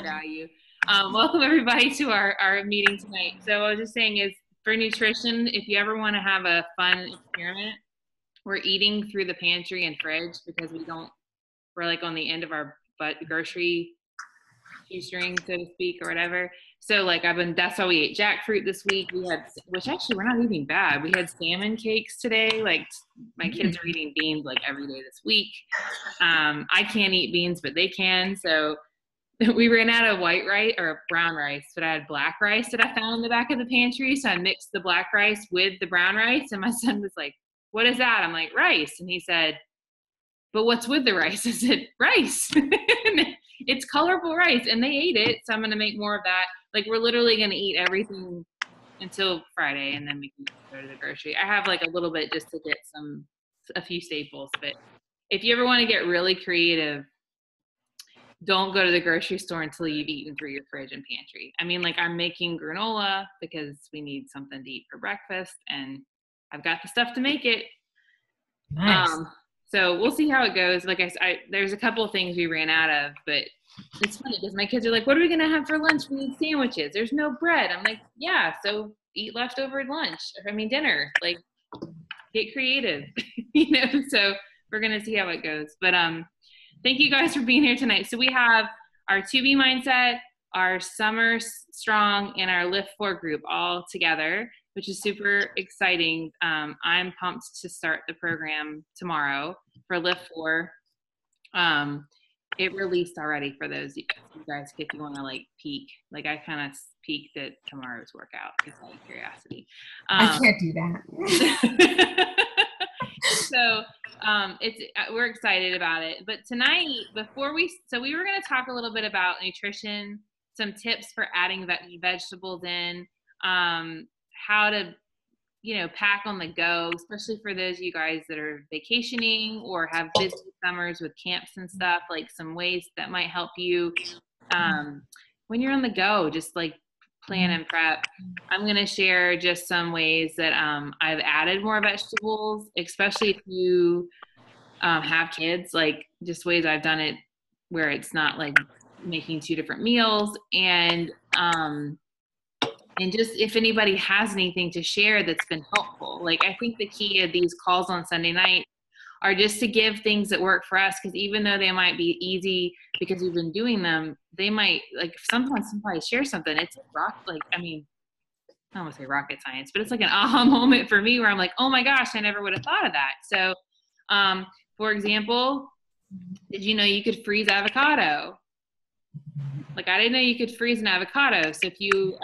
value. Welcome everybody to our meeting tonight. So I was just saying is for nutrition, if you ever want to have a fun experiment, we're eating through the pantry and fridge because we're like on the end of our grocery shoestring, so to speak, or whatever. So like that's why we ate jackfruit this week. Which actually we're not eating bad. We had salmon cakes today. Like my kids are eating beans like every day this week. I can't eat beans, but they can. So we ran out of white rice or brown rice, but I had black rice that I found in the back of the pantry. So I mixed the black rice with the brown rice. And my son was like, "What is that?" I'm like, "Rice." And he said, "But what's with the rice?" I said, "Rice." It's colorful rice. And they ate it. So I'm going to make more of that. Like we're literally going to eat everything until Friday. And then we can go to the grocery. I have like a little bit just to get a few staples. But if you ever want to get really creative, don't go to the grocery store until you've eaten through your fridge and pantry. I mean, like I'm making granola because we need something to eat for breakfast and I've got the stuff to make it. Nice. So we'll see how it goes. Like there's a couple of things we ran out of, but it's funny because my kids are like, "What are we going to have for lunch? We need sandwiches. There's no bread." I'm like, "Yeah, so eat leftover dinner. Like get creative." So we're going to see how it goes. But thank you guys for being here tonight. So we have our 2B Mindset, our Summer Strong, and our Lift 4 group all together, which is super exciting. I'm pumped to start the program tomorrow for Lift 4. It released already for those you guys if you want to like peek. Like I kind of peeked at tomorrow's workout just out of curiosity. I can't do that. So we're excited about it. But tonight, we were going to talk a little bit about nutrition, some tips for adding vegetables in, how to, pack on the go, especially for those of you guys that are vacationing or have busy summers with camps and stuff, like some ways that might help you when you're on the go, just like plan and prep. I'm going to share just some ways that I've added more vegetables, especially if you have kids, like just ways I've done it where it's not like making 2 different meals. And just if anybody has anything to share that's been helpful. Like I think the key of these calls on Sunday night are just to give things that work for us, because even though they might be easy because we've been doing them, they might, like sometimes somebody shares something, it's I don't want to say rocket science, but it's like an aha moment for me where I'm like, oh my gosh, I never would have thought of that. So for example, did you know you could freeze avocado? Like I didn't know you could freeze an avocado. So if you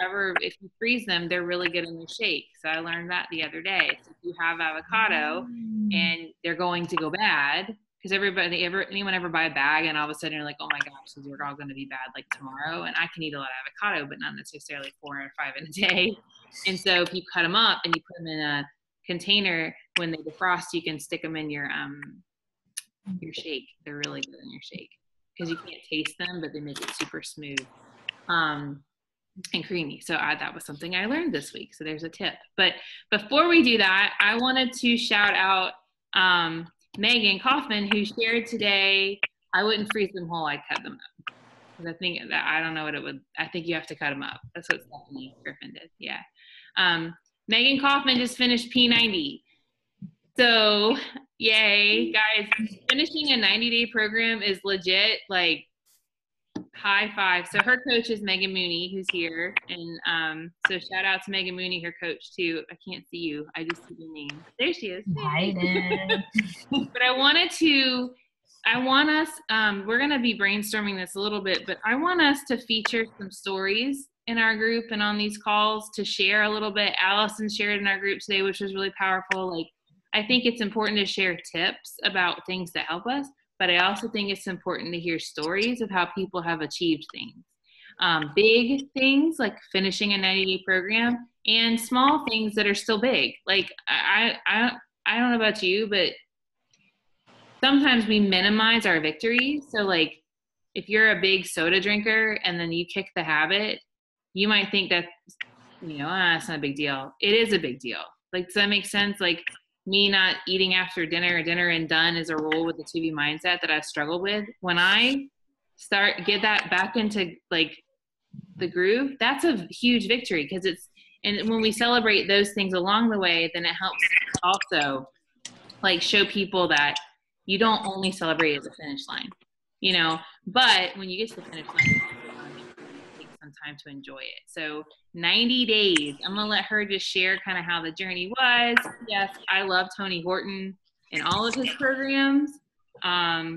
freeze them, they're really good in your shake. So I learned that the other day. So if you have avocado and they're going to go bad, because anyone ever buy a bag and all of a sudden you're like, oh my gosh, these are all going to be bad like tomorrow. And I can eat a lot of avocado, but not necessarily 4 or 5 in a day. And so if you cut them up and you put them in a container, when they defrost, you can stick them in your shake. They're really good in your shake, because you can't taste them, but they make it super smooth and creamy. So that was something I learned this week. So there's a tip. But before we do that, I wanted to shout out Megan Coffman, who shared today, I wouldn't freeze them whole, I'd cut them up. Because I think that, I don't know what it would, I think you have to cut them up. That's what Stephanie Griffin did. Yeah. Megan Coffman just finished P90. So yay, guys, finishing a 90-day program is legit, like high five. So her coach is Megan Mooney, who's here. And so shout out to Megan Mooney, her coach too. I can't see you. I just see your name. There she is. But I want us, we're going to be brainstorming this a little bit, but I want us to feature some stories in our group and on these calls to share a little bit. Allison shared in our group today, which was really powerful. Like, I think it's important to share tips about things that help us, but I also think it's important to hear stories of how people have achieved things. Big things like finishing a 90-day program, and small things that are still big. Like I don't know about you, but sometimes we minimize our victories. So like if you're a big soda drinker and then you kick the habit, you might think that, it's not a big deal. It is a big deal. Like, does that make sense? Like me not eating after dinner or dinner and done is a rule with the 2B mindset that I've struggled with. When I get that back into like the groove, that's a huge victory, because and when we celebrate those things along the way, then it helps also like show people that you don't only celebrate at the finish line, but when you get to the finish line, take some time to enjoy it. So 90 days, I'm going to let her just share kind of how the journey was. Yes, I love Tony Horton and all of his programs. I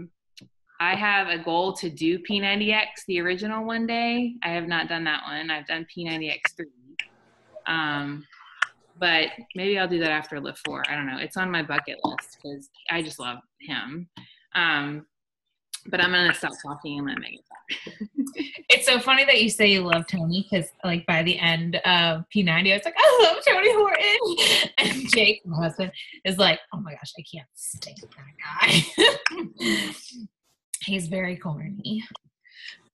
have a goal to do P90X, the original, one day. I have not done that one. I've done P90X3. But maybe I'll do that after Lift 4. I don't know. It's on my bucket list because I just love him. But I'm going to stop talking and let Megan talk. It's so funny that you say you love Tony, because like by the end of P90, I was like, I love Tony Horton. And Jake, my husband, is like, oh my gosh, I can't stand that guy. He's very corny.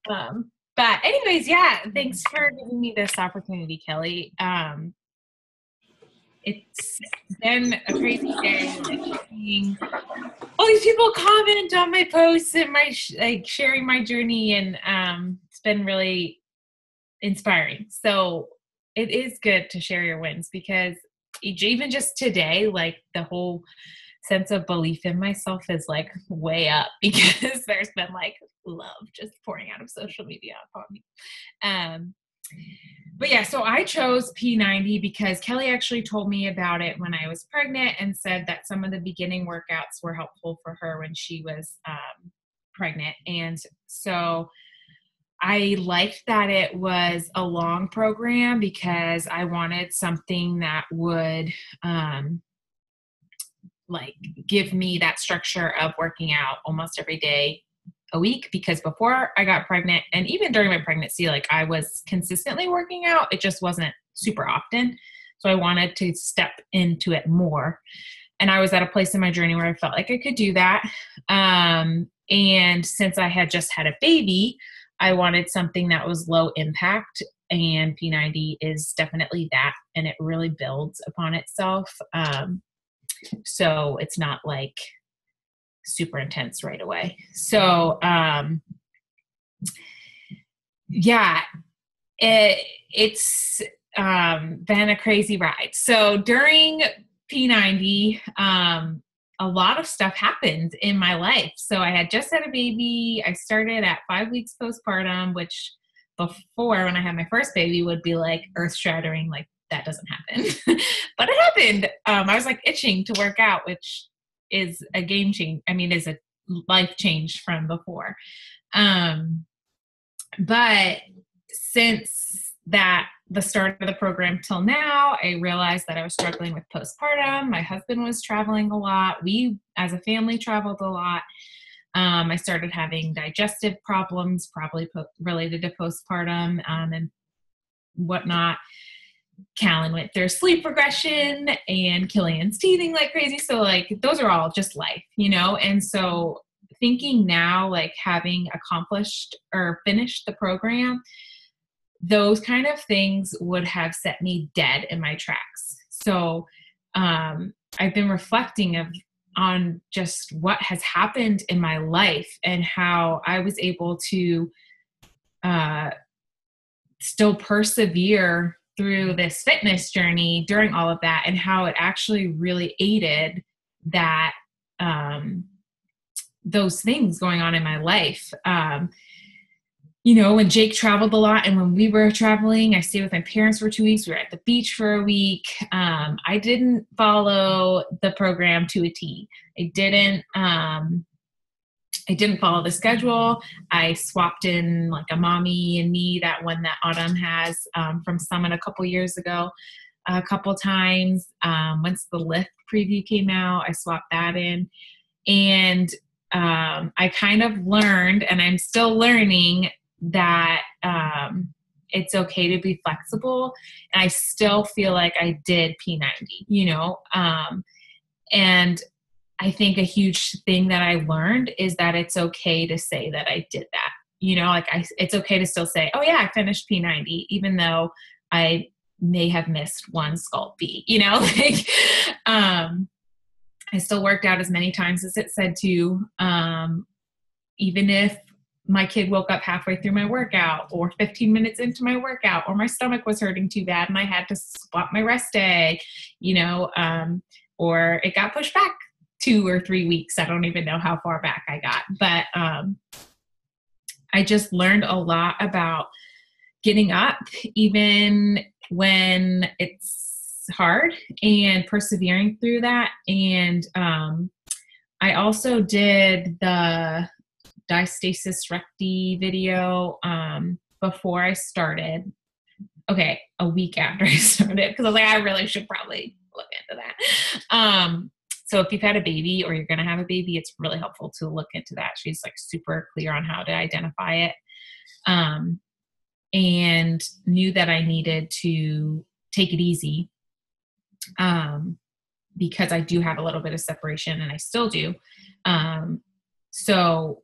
But anyways, yeah, thanks for giving me this opportunity, Kelly. It's been a crazy day, like seeing all these people comment on my posts and my sharing my journey, and it's been really inspiring. So it is good to share your wins, because even just today, like the whole sense of belief in myself is like way up, because there's been like love just pouring out of social media upon me. But yeah, so I chose P90 because Kelly actually told me about it when I was pregnant and said that some of the beginning workouts were helpful for her when she was pregnant. And so I liked that it was a long program, because I wanted something that would like give me that structure of working out almost every day a week, because before I got pregnant and even during my pregnancy, like I was consistently working out. It just wasn't super often. So I wanted to step into it more. And I was at a place in my journey where I felt like I could do that. And since I had just had a baby, I wanted something that was low impact, and P90 is definitely that. And it really builds upon itself. So it's not like super intense right away. So, yeah, it's been a crazy ride. So during P90, a lot of stuff happened in my life. So I had just had a baby. I started at 5 weeks postpartum, which before, when I had my first baby, would be like earth shattering. Like that doesn't happen, but it happened. I was like itching to work out, which is a game change. I mean, is a life change from before. But since the start of the program till now, I realized that I was struggling with postpartum. My husband was traveling a lot. We, as a family, traveled a lot. I started having digestive problems, probably related to postpartum, and whatnot. Callan went through sleep regression, and Killian's teething like crazy. So like those are all just life, And so thinking now, like having accomplished or finished the program, those kind of things would have set me dead in my tracks. So I've been reflecting on just what has happened in my life and how I was able to still persevere through this fitness journey during all of that, and how it actually really aided that, those things going on in my life. When Jake traveled a lot and when we were traveling, I stayed with my parents for 2 weeks. We were at the beach for a week. I didn't follow the program to a T. I didn't follow the schedule. I swapped in like a mommy and me, that one that Autumn has from Summit a couple years ago, a couple times. Once the Lift preview came out, I swapped that in. And I kind of learned, and I'm still learning, that it's okay to be flexible. And I still feel like I did P90, and I think a huge thing that I learned is that it's okay to say that I did that. It's okay to still say, oh yeah, I finished P90, even though I may have missed one sculpt B, I still worked out as many times as it said to, even if my kid woke up halfway through my workout or 15 minutes into my workout, or my stomach was hurting too bad and I had to swap my rest day, or it got pushed back 2 or 3 weeks. I don't even know how far back I got, but I just learned a lot about getting up even when it's hard and persevering through that. And I also did the diastasis recti video before I started. Okay, a week after I started, because I was like, I really should probably look into that. So if you've had a baby or you're going to have a baby, it's really helpful to look into that. She's like super clear on how to identify it. And knew that I needed to take it easy because I do have a little bit of separation, and I still do. So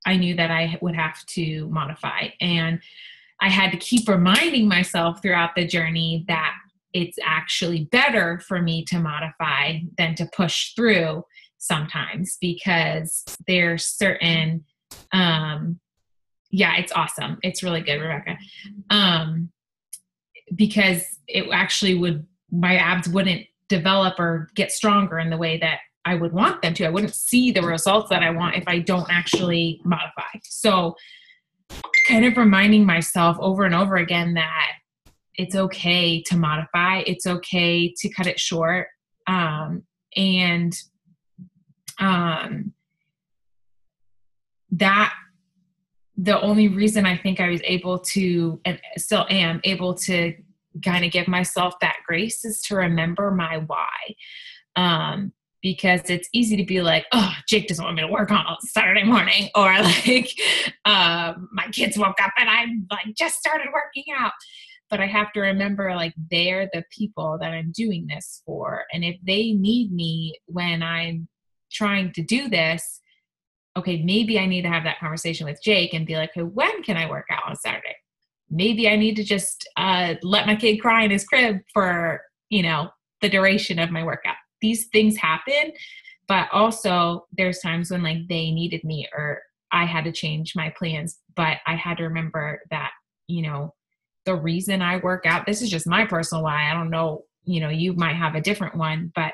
I knew that I would have to modify, and I had to keep reminding myself throughout the journey that it's actually better for me to modify than to push through sometimes, because there's certain, it's awesome. It's really good, Rebecca. Because it actually my abs wouldn't develop or get stronger in the way that I would want them to. I wouldn't see the results that I want if I don't actually modify. So kind of reminding myself over and over again that it's okay to modify. It's okay to cut it short. That the only reason I think I was able to, and still am able to, kind of give myself that grace is to remember my why. Because it's easy to be like, oh, Jake doesn't want me to work on Saturday morning, or like, my kids woke up and I like just started working out. But I have to remember, like, they're the people that I'm doing this for. And if they need me when I'm trying to do this, okay, maybe I need to have that conversation with Jake and be like, hey, when can I work out on Saturday? Maybe I need to just let my kid cry in his crib for, the duration of my workout. These things happen, but also there's times when like they needed me or I had to change my plans, but I had to remember that, the reason I work out, this is just my personal why. I don't know, you might have a different one, but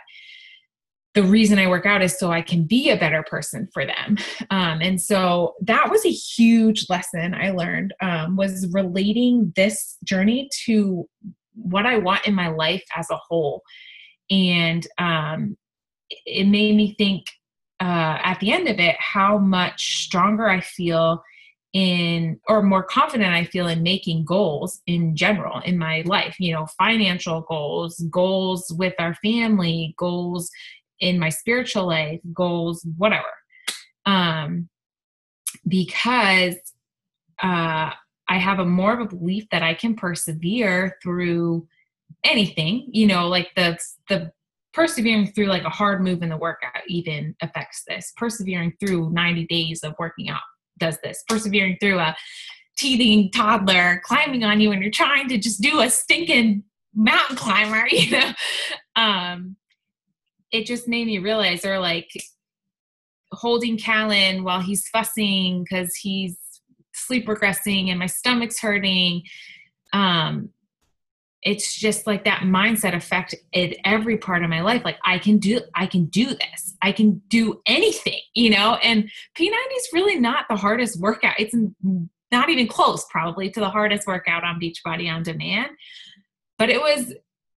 the reason I work out is so I can be a better person for them. And so that was a huge lesson I learned, was relating this journey to what I want in my life as a whole. And it made me think at the end of it, how much stronger I feel or more confident I feel in making goals in general in my life, financial goals with our family, goals in my spiritual life, goals, whatever. Because I have more of a belief that I can persevere through anything, like the persevering through like a hard move in the workout even affects this. Persevering through 90 days of working out does this. Persevering through a teething toddler climbing on you and you're trying to just do a stinking mountain climber, it just made me realize, or like holding Callan while he's fussing because he's sleep regressing and my stomach's hurting. It's just like that mindset affected every part of my life. Like I can do this. I can do anything, and P90 is really not the hardest workout. It's not even close probably to the hardest workout on Beachbody On Demand, but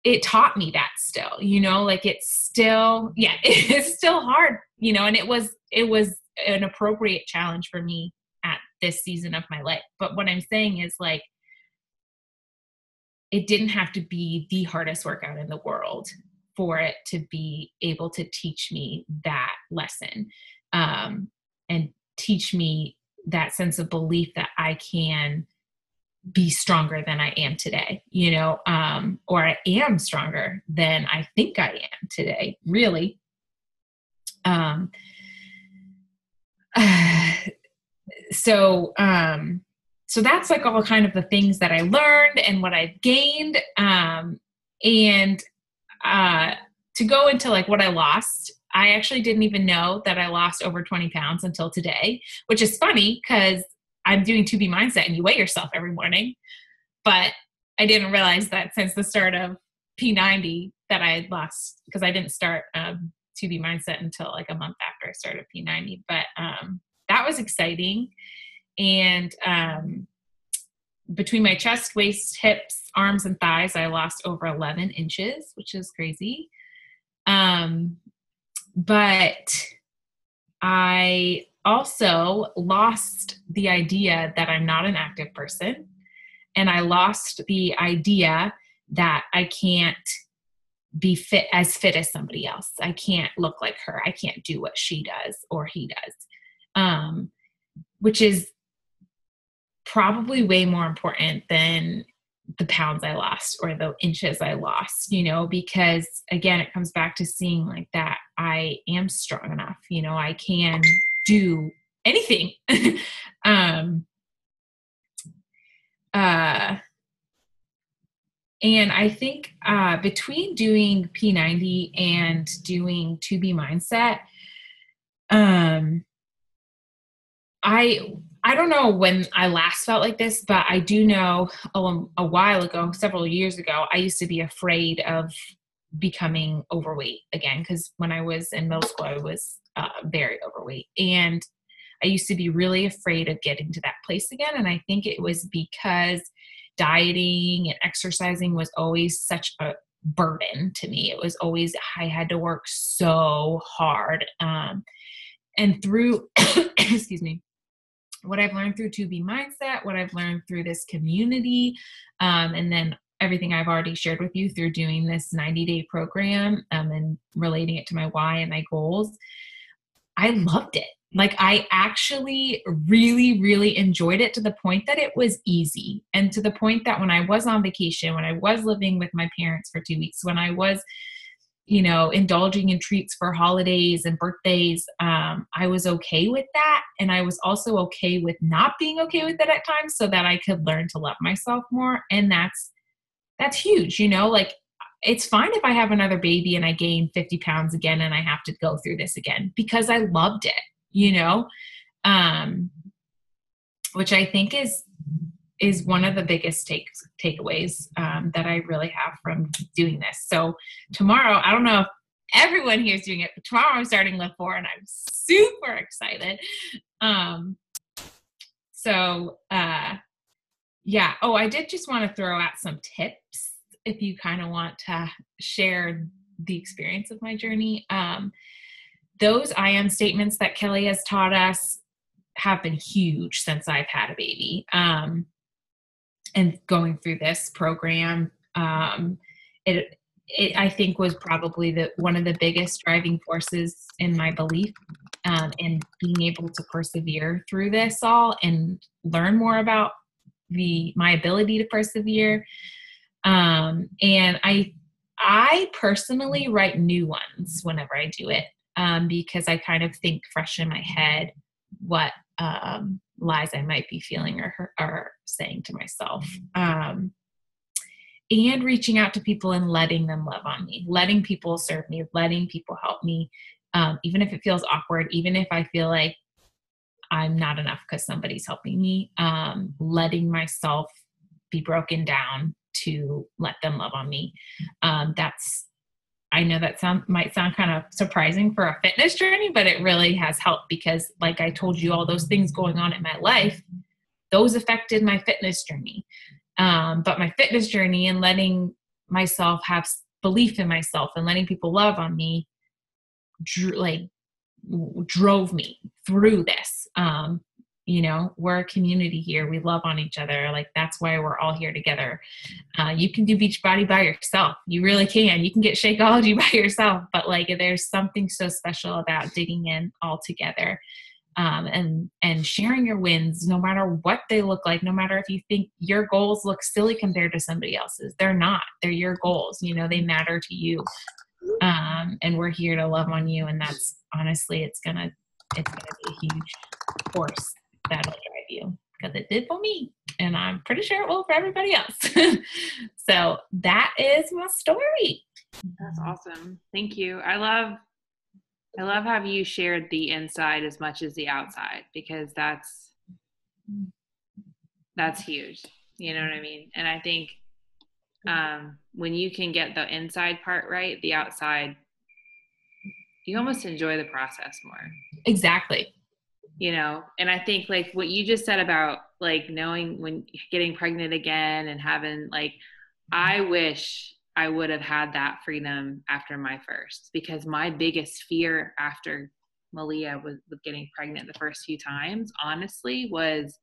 it taught me that still, like it's still hard, and it was an appropriate challenge for me at this season of my life. But what I'm saying is like, it didn't have to be the hardest workout in the world for it to be able to teach me that lesson, and teach me that sense of belief that I can be stronger than I am today, or I am stronger than I think I am today, really. So that's like all kind of the things that I learned and what I've gained. And to go into like what I lost, I actually didn't even know that I lost over 20 pounds until today, which is funny because I'm doing 2B mindset and you weigh yourself every morning. But I didn't realize that since the start of P90 that I had lost, because I didn't start 2B mindset until like a month after I started P90. But that was exciting. And between my chest, waist, hips, arms, and thighs, I lost over 11 inches, which is crazy. But I also lost the idea that I'm not an active person. And I lost the idea that I can't be fit as somebody else. I can't look like her. I can't do what she does or he does, which is probably way more important than the pounds I lost or the inches I lost, because again, it comes back to seeing like that I am strong enough, I can do anything. And I think between doing P90 and doing 2B mindset, I don't know when I last felt like this, but I do know a while ago, several years ago, I used to be afraid of becoming overweight again, because when I was in middle school, I was very overweight. And I used to be really afraid of getting to that place again. And I think it was because dieting and exercising was always such a burden to me. It was always, I had to work so hard. And through, excuse me, what I've learned through 2B mindset, what I've learned through this community, and then everything I've already shared with you through doing this 90-day program, and relating it to my why and my goals, I loved it. Like I actually really, really enjoyed it to the point that it was easy. And to the point that when I was on vacation, when I was living with my parents for 2 weeks, when I was, indulging in treats for holidays and birthdays, I was okay with that. And I was also okay with not being okay with it at times so that I could learn to love myself more. And that's huge, like it's fine if I have another baby and I gain 50 pounds again and I have to go through this again because I loved it, which I think is one of the biggest takeaways that I really have from doing this. So tomorrow, I don't know if everyone here is doing it, but tomorrow I'm starting Live 4 and I'm super excited. Yeah. Oh, I did just want to throw out some tips if you kind of want to share the experience of my journey. Those I am statements that Kelly has taught us have been huge since I've had a baby. And going through this program, it I think was probably one of the biggest driving forces in my belief, and being able to persevere through this all and learn more about my ability to persevere. And I personally write new ones whenever I do it, because I kind of think fresh in my head what lies I might be feeling or saying to myself. And reaching out to people and letting them love on me, letting people serve me, letting people help me, even if it feels awkward, even if I feel like I'm not enough because somebody's helping me, letting myself be broken down to let them love on me. I know that might sound kind of surprising for a fitness journey, but it really has helped because like I told you, all those things going on in my life, those affected my fitness journey. But my fitness journey and letting myself have belief in myself and letting people love on me, drove me through this. We're a community here. We love on each other. Like that's why we're all here together. You can do Beachbody by yourself. You really can. You can get Shakeology by yourself, but like there's something so special about digging in all together. And sharing your wins, no matter what they look like, no matter if you think your goals look silly compared to somebody else's, they're not, they're your goals, they matter to you. And we're here to love on you. And that's honestly, it's gonna be a huge force that'll drive you because it did for me. And I'm pretty sure it will for everybody else. So that is my story. That's awesome. Thank you. I love how you shared the inside as much as the outside, because that's That's huge. You know what I mean? And I think when you can get the inside part right, the outside, you almost enjoy the process more. Exactly. You know, and I think like what you just said about like knowing when getting pregnant again and having like, I wish I would have had that freedom after my first, because my biggest fear after Malia was with getting pregnant the first few times, honestly, was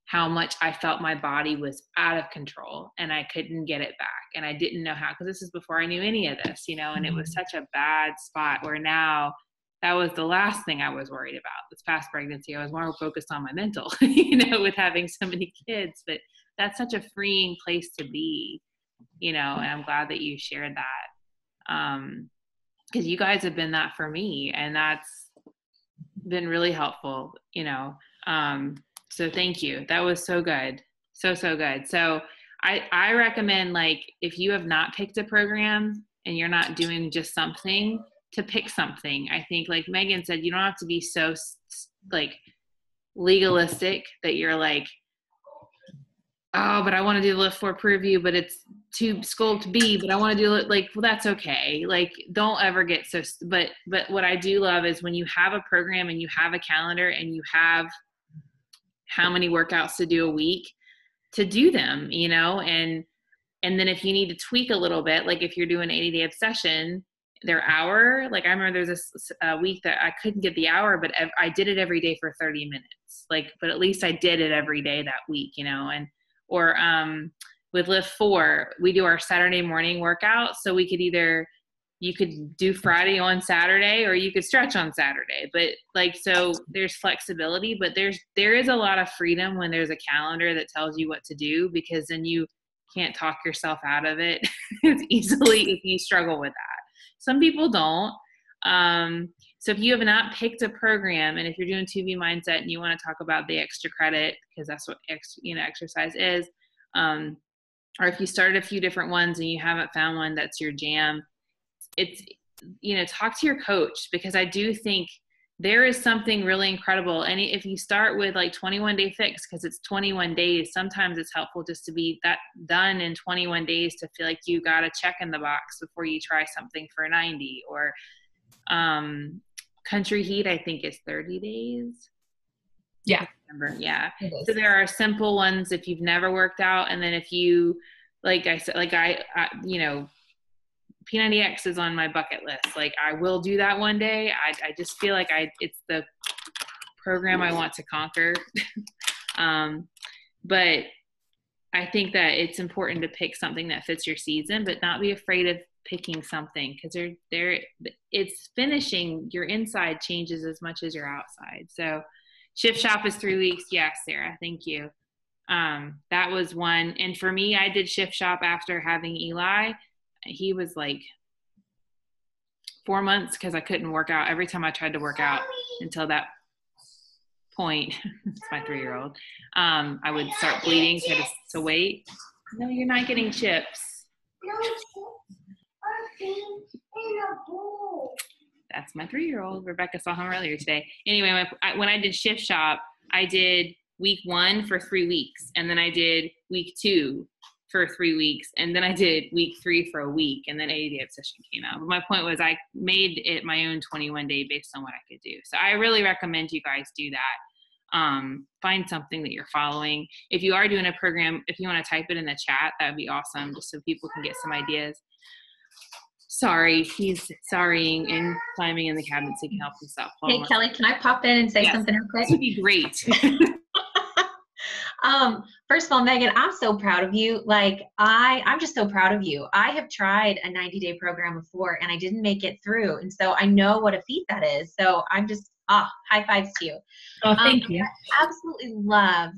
how much I felt my body was out of control and I couldn't get it back. And I didn't know how, because this is before I knew any of this, you know, and it was such a bad spot where now that was the last thing I was worried about. This past pregnancy, I was more focused on my mental, you know, with having so many kids. But that's such a freeing place to be, you know, and I'm glad that you shared that. Because you guys have been that for me, and that's been really helpful, you know. So thank you. That was so good. So good. So I recommend, like, if you have not picked a program and you're not doing just something, to pick something. I think, like Megan said, you don't have to be so like legalistic that you're like, oh, but I want to do the Lift for Preview, but it's too sculpt B, but I want to do it, like, well, that's okay. Like, don't ever get so, but what I do love is when you have a program and you have a calendar and you have how many workouts to do a week, to do them, you know, and then if you need to tweak a little bit, like if you're doing 80-day obsession, their hour, like I remember there's a week that I couldn't get the hour, but I did it every day for 30 minutes, like, but at least I did it every day that week, you know. And or with Lift 4, we do our Saturday morning workout, so we could either, you could do Friday on Saturday or you could stretch on Saturday, but like, so there's flexibility, but there is a lot of freedom when there's a calendar that tells you what to do, because then you can't talk yourself out of it as easily if you struggle with that. Some people don't. So if you have not picked a program, and if you're doing 2B mindset and you want to talk about the extra credit, because that's what exercise is, or if you started a few different ones and you haven't found one that's your jam, it's, you know, talk to your coach, because I do think there is something really incredible. And if you start with like 21 day fix, because it's 21 days, sometimes it's helpful just to be that done in 21 days to feel like you got a check in the box before you try something for 90. Or Country Heat, I think, is 30 days. Yeah. Yeah. So there are simple ones if you've never worked out. And then if you, like I said, like I you know, P90X is on my bucket list. Like, I will do that one day. I just feel like it's the program I want to conquer. But I think that it's important to pick something that fits your season, but not be afraid of picking something, because it's finishing, your inside changes as much as your outside. So Shift Shop is 3 weeks. Yes, Sarah, thank you. That was one. And for me, I did Shift Shop after having Eli. He was like 4 months, because I couldn't work out. Every time I tried to work out until that point, it's my 3-year-old, I would start bleeding, so I had to wait. No, you're not getting chips. That's my 3-year-old. Rebecca saw him earlier today. Anyway, when I did Shift Shop, I did week 1 for 3 weeks, and then I did week 2 for 3 weeks, and then I did week 3 for a week, and then 80-day obsession came out. But my point was, I made it my own 21 day based on what I could do. So I really recommend you guys do that. Find something that you're following. If you are doing a program, if you want to type it in the chat, that would be awesome, just so people can get some ideas. Sorry, he's sorrying and climbing in the cabinet so he can help himself. Hey, Kelly, can I pop in and say something real quick? This would be great. First of all, Megan, I'm so proud of you. Like, I'm just so proud of you. I have tried a 90-day program before and I didn't make it through. And so I know what a feat that is. So I'm just, high fives to you. Oh, thank you. I absolutely love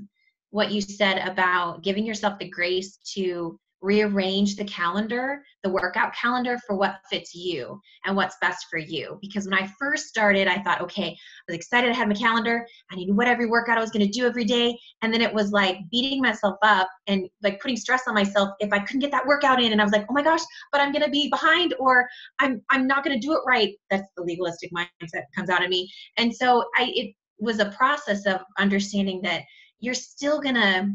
what you said about giving yourself the grace to rearrange the calendar, the workout calendar, for what fits you and what's best for you. Because when I first started, I thought, okay, I was excited. I had my calendar. I knew what every workout I was going to do every day. And then it was like beating myself up and like putting stress on myself if I couldn't get that workout in. And I was like, oh my gosh, but I'm going to be behind, or I'm not going to do it right. That's the legalistic mindset that comes out of me. And so it was a process of understanding that you're still going to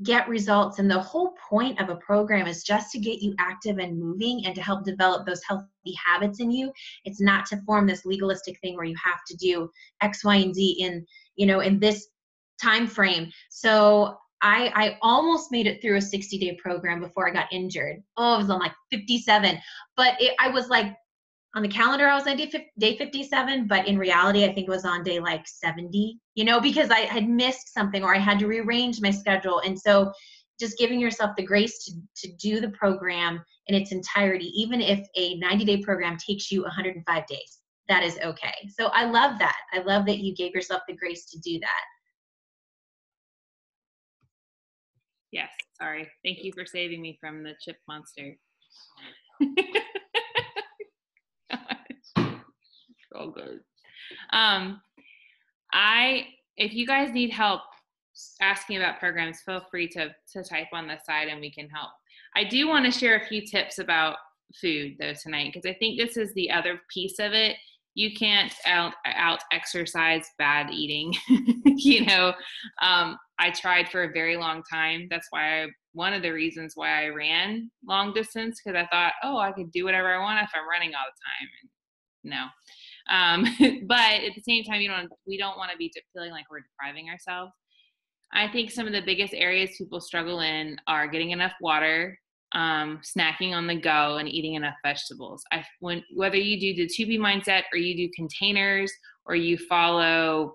get results. And the whole point of a program is just to get you active and moving and to help develop those healthy habits in you. It's not to form this legalistic thing where you have to do X, Y, and Z in, in this time frame. So I almost made it through a 60-day program before I got injured. Oh, it was on like 57. But I was like, on the calendar, I was on day 57, but in reality, I think it was on day like 70, because I had missed something or I had to rearrange my schedule. And so just giving yourself the grace to do the program in its entirety, even if a 90-day program takes you 105 days, that is okay. So I love that. I love that you gave yourself the grace to do that. Yes, sorry. Thank you for saving me from the chip monster. So good. If you guys need help asking about programs, feel free to type on the side and we can help. I do want to share a few tips about food though tonight, because I think this is the other piece of it. You can't out exercise bad eating. I tried for a very long time. That's why one of the reasons why I ran long distance, because I thought, I could do whatever I want if I'm running all the time. And no. But at the same time, we don't want to be feeling like we're depriving ourselves. I think some of the biggest areas people struggle in are getting enough water, snacking on the go, and eating enough vegetables. Whether you do the 2B mindset or you do containers or you follow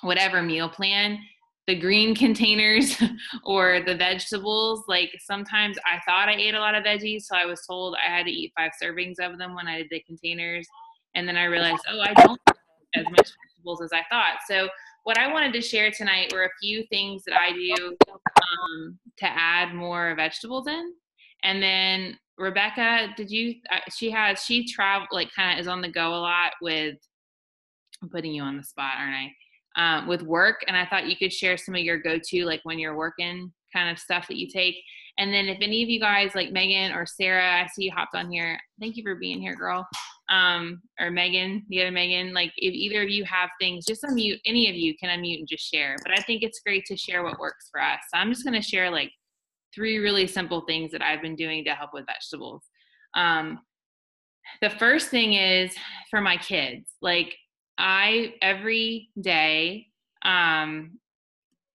whatever meal plan, the green containers or the vegetables, like sometimes I thought I ate a lot of veggies, so I was told I had to eat 5 servings of them when I did the containers. And then I realized, I don't eat as much vegetables as I thought. So what I wanted to share tonight were a few things that I do to add more vegetables in. And then Rebecca, she traveled, like kind of is on the go a lot with, I'm putting you on the spot, aren't I? With work. And I thought you could share some of your go-to, like when you're working kind of stuff that you take. And then if any of you guys like Megan or Sarah, I see you hopped on here. Thank you for being here, girl. Or Megan, the other Megan, like if either of you have things, just unmute, any of you can unmute and just share. But I think it's great to share what works for us. So I'm just going to share like 3 really simple things that I've been doing to help with vegetables. The first thing is for my kids, like every day,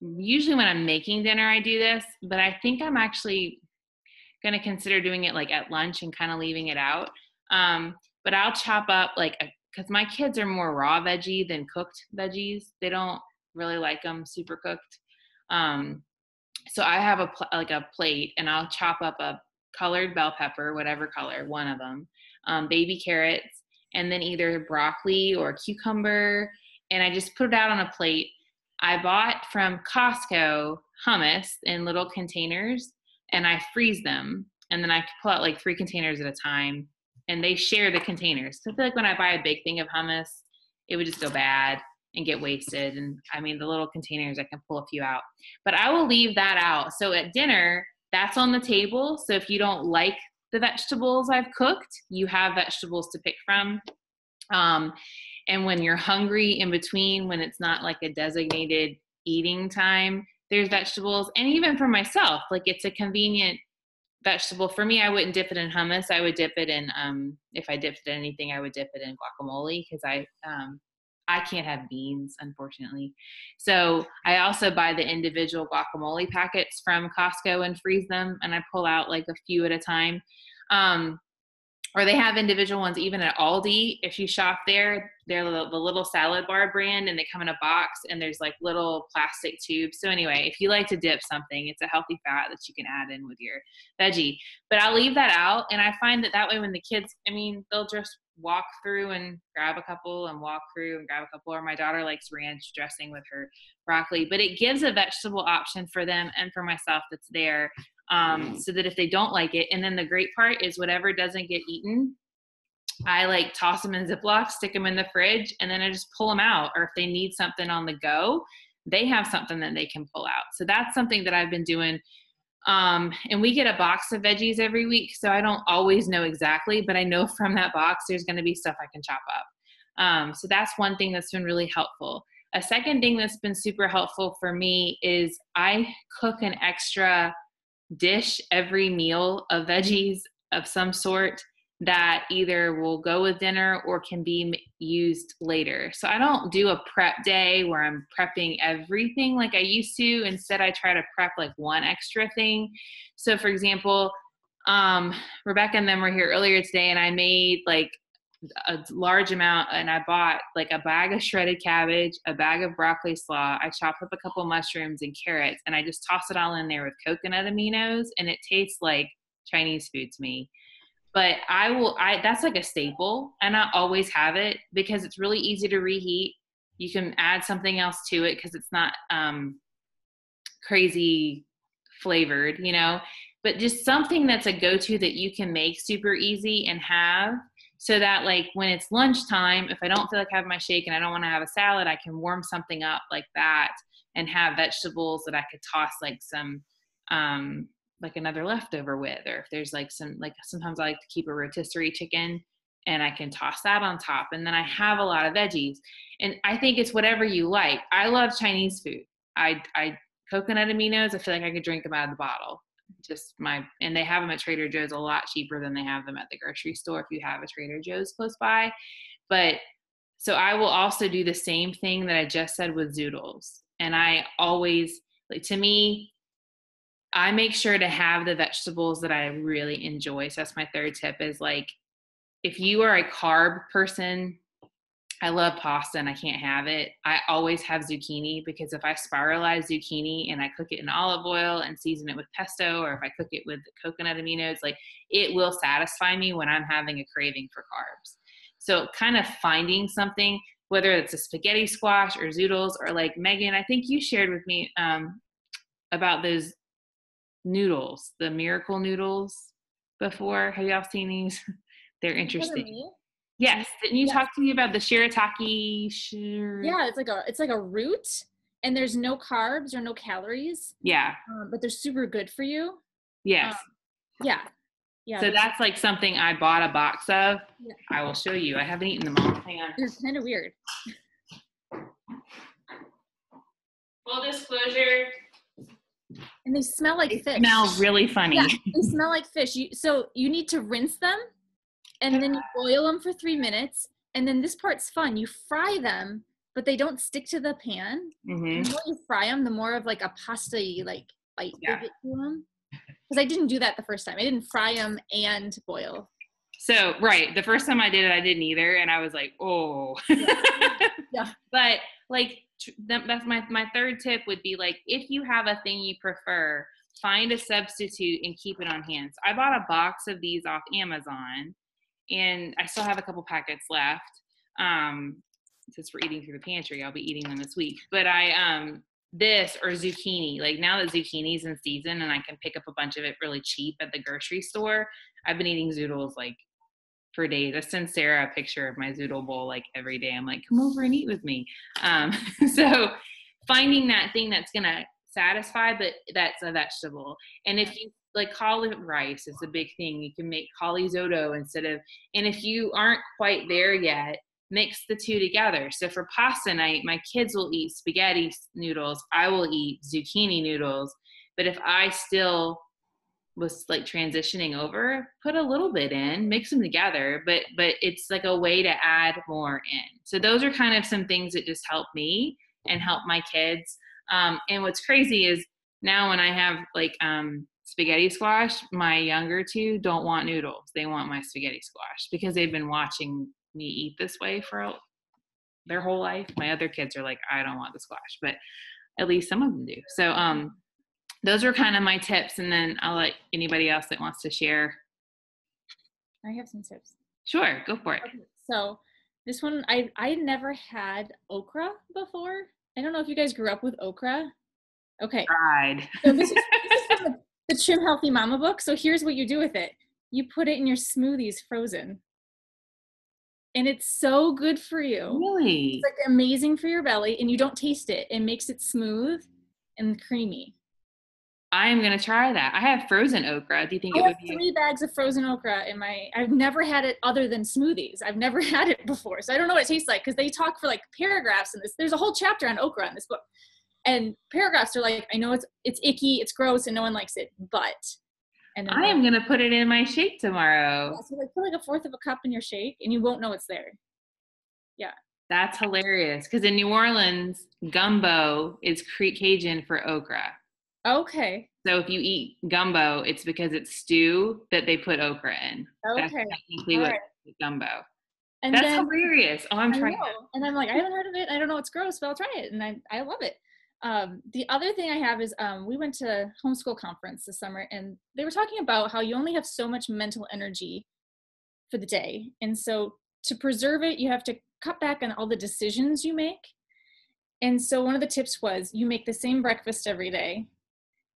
usually when I'm making dinner, I do this, but I think I'm actually going to consider doing it like at lunch and kind of leaving it out. But I'll chop up because my kids are more raw veggie than cooked veggies. They don't really like them super cooked. So I have a plate and I'll chop up a colored bell pepper, whatever color, one of them, baby carrots, and then either broccoli or cucumber. And I just put it out on a plate. I bought from Costco hummus in little containers and I freeze them. And then I pull out like 3 containers at a time and they share the containers. So I feel like when I buy a big thing of hummus, it would just go bad and get wasted. And I mean, the little containers, I can pull a few out, but I will leave that out. So at dinner, that's on the table. So if you don't like the vegetables I've cooked, you have vegetables to pick from. And when you're hungry in between, when it's not like a designated eating time, there's vegetables. And even for myself, like it's a convenient vegetable. For me, I wouldn't dip it in hummus. I would dip it in, if I dipped it in anything, I would dip it in guacamole because I can't have beans, unfortunately. So I also buy the individual guacamole packets from Costco and freeze them. And I pull out like a few at a time. Or they have individual ones even at Aldi. If you shop there, they're the little salad bar brand and they come in a box and there's like little plastic tubes. So anyway, if you like to dip something, it's a healthy fat that you can add in with your veggie. But I'll leave that out. And I find that way when the kids, they'll just walk through and grab a couple and walk through and grab a couple. Or my daughter likes ranch dressing with her broccoli. But it gives a vegetable option for them and for myself that's there. So that if they don't like it, and then the great part is whatever doesn't get eaten, I toss them in Ziploc, stick them in the fridge, and then I just pull them out. Or if they need something on the go, they have something that they can pull out. So that's something that I've been doing. And we get a box of veggies every week, so I don't always know exactly, but I know from that box there's going to be stuff I can chop up. So that's one thing that's been really helpful. A second thing that's been super helpful for me is I cook an extra dish every meal of veggies of some sort that either will go with dinner or can be used later. So I don't do a prep day where I'm prepping everything like I used to. Instead, I try to prep like one extra thing. So for example, Rebecca and them were here earlier today and I made like a large amount, and I bought like a bag of shredded cabbage, a bag of broccoli slaw. I chopped up a couple mushrooms and carrots, and I just toss it all in there with coconut aminos, and it tastes like Chinese food to me. But that's like a staple, and I always have it because it's really easy to reheat. You can add something else to it because it's not crazy flavored, but just something that's a go-to that you can make super easy and have. So that like when it's lunchtime, if I don't feel like having my shake and I don't want to have a salad, I can warm something up like that and have vegetables that I could toss like some, like another leftover with, or if there's like sometimes I like to keep a rotisserie chicken and I can toss that on top. And then I have a lot of veggies, and I think it's whatever you like. I love Chinese food. I coconut aminos, I feel like I could drink them out of the bottle. And they have them at Trader Joe's a lot cheaper than they have them at the grocery store if you have a Trader Joe's close by. But so I will also do the same thing that I just said with zoodles. And I always, like, to me, I make sure to have the vegetables that I really enjoy. So that's my third tip is like, if you are a carb person, I love pasta and I can't have it. I always have zucchini because if I spiralize zucchini and I cook it in olive oil and season it with pesto, or if I cook it with coconut aminos, like it will satisfy me when I'm having a craving for carbs. So kind of finding something, whether it's a spaghetti squash or zoodles, or like Megan, I think you shared with me about those noodles, the miracle noodles before. Have y'all seen these? They're interesting. Yes. Didn't you talk to me about the shirataki? Yeah, it's like a root, and there's no carbs or no calories. Yeah. But they're super good for you. Yes. Yeah. So that's like something I bought a box of. Yeah. I will show you. I haven't eaten them all. Hang on. They're kind of weird. Full disclosure. And they smell like fish. They smell really funny. Yeah, they smell like fish. So you need to rinse them. And then you boil them for 3 minutes. And then this part's fun. You fry them, but they don't stick to the pan. Mm-hmm. The more you fry them, the more of like a pasta-y like bite you get to them. Because I didn't do that the first time. I didn't fry them and boil. So, right. The first time I did it, I didn't either. And I was like, oh. Yeah. But like, that's my third tip would be like, if you have a thing you prefer, find a substitute and keep it on hand. So I bought a box of these off Amazon. And I still have a couple packets left. Since we're eating through the pantry, I'll be eating them this week. But this or zucchini, like now that zucchini's in season and I can pick up a bunch of it really cheap at the grocery store, I've been eating zoodles like for days. I send Sarah a picture of my zoodle bowl like every day. I'm like, come over and eat with me. So finding that thing that's going to satisfy, but that's a vegetable. And if you like cauli rice is a big thing. You can make cauli zoto and if you aren't quite there yet, mix the two together. So for pasta night, my kids will eat spaghetti noodles. I will eat zucchini noodles. But if I still was like transitioning over, put a little bit in, mix them together, but it's like a way to add more in. So those are kind of some things that just help me and help my kids. And what's crazy is now when I have like, spaghetti squash, my younger two don't want noodles. They want my spaghetti squash because they've been watching me eat this way for their whole life. My other kids are like, I don't want the squash, but at least some of them do. So those are kind of my tips, and then I'll let anybody else that wants to share. I have some tips. Sure, go for it. Okay, so this one, I never had okra before. I don't know if you guys grew up with okra. Okay. Tried. So this is from the Trim Healthy Mama book. So here's what you do with it. You put it in your smoothies frozen. And it's so good for you. Really? It's like amazing for your belly, and you don't taste it. It makes it smooth and creamy. I am going to try that. I have frozen okra. Do you think I it have would be? 3 bags of frozen okra in I've never had it other than smoothies. I've never had it before. So I don't know what it tastes like, because they talk for like paragraphs in this. There's a whole chapter on okra in this book. And paragraphs are like, I know it's icky, it's gross, and no one likes it, but. And then I am going to put it in my shake tomorrow. so like put like a 1/4 of a cup in your shake and you won't know it's there. Yeah. That's hilarious. Because in New Orleans, gumbo is Cajun for okra. Okay. So if you eat gumbo, it's because it's stew that they put okra in. Okay. That's technically All what right. is gumbo. And That's then, hilarious. Oh, I'm I trying know. that. And I'm like, I haven't heard of it. I don't know, it's gross, but I'll try it. And I love it. The other thing I have is we went to homeschool conference this summer, and they were talking about how you only have so much mental energy for the day. And so to preserve it, you have to cut back on all the decisions you make. And so one of the tips was you make the same breakfast every day.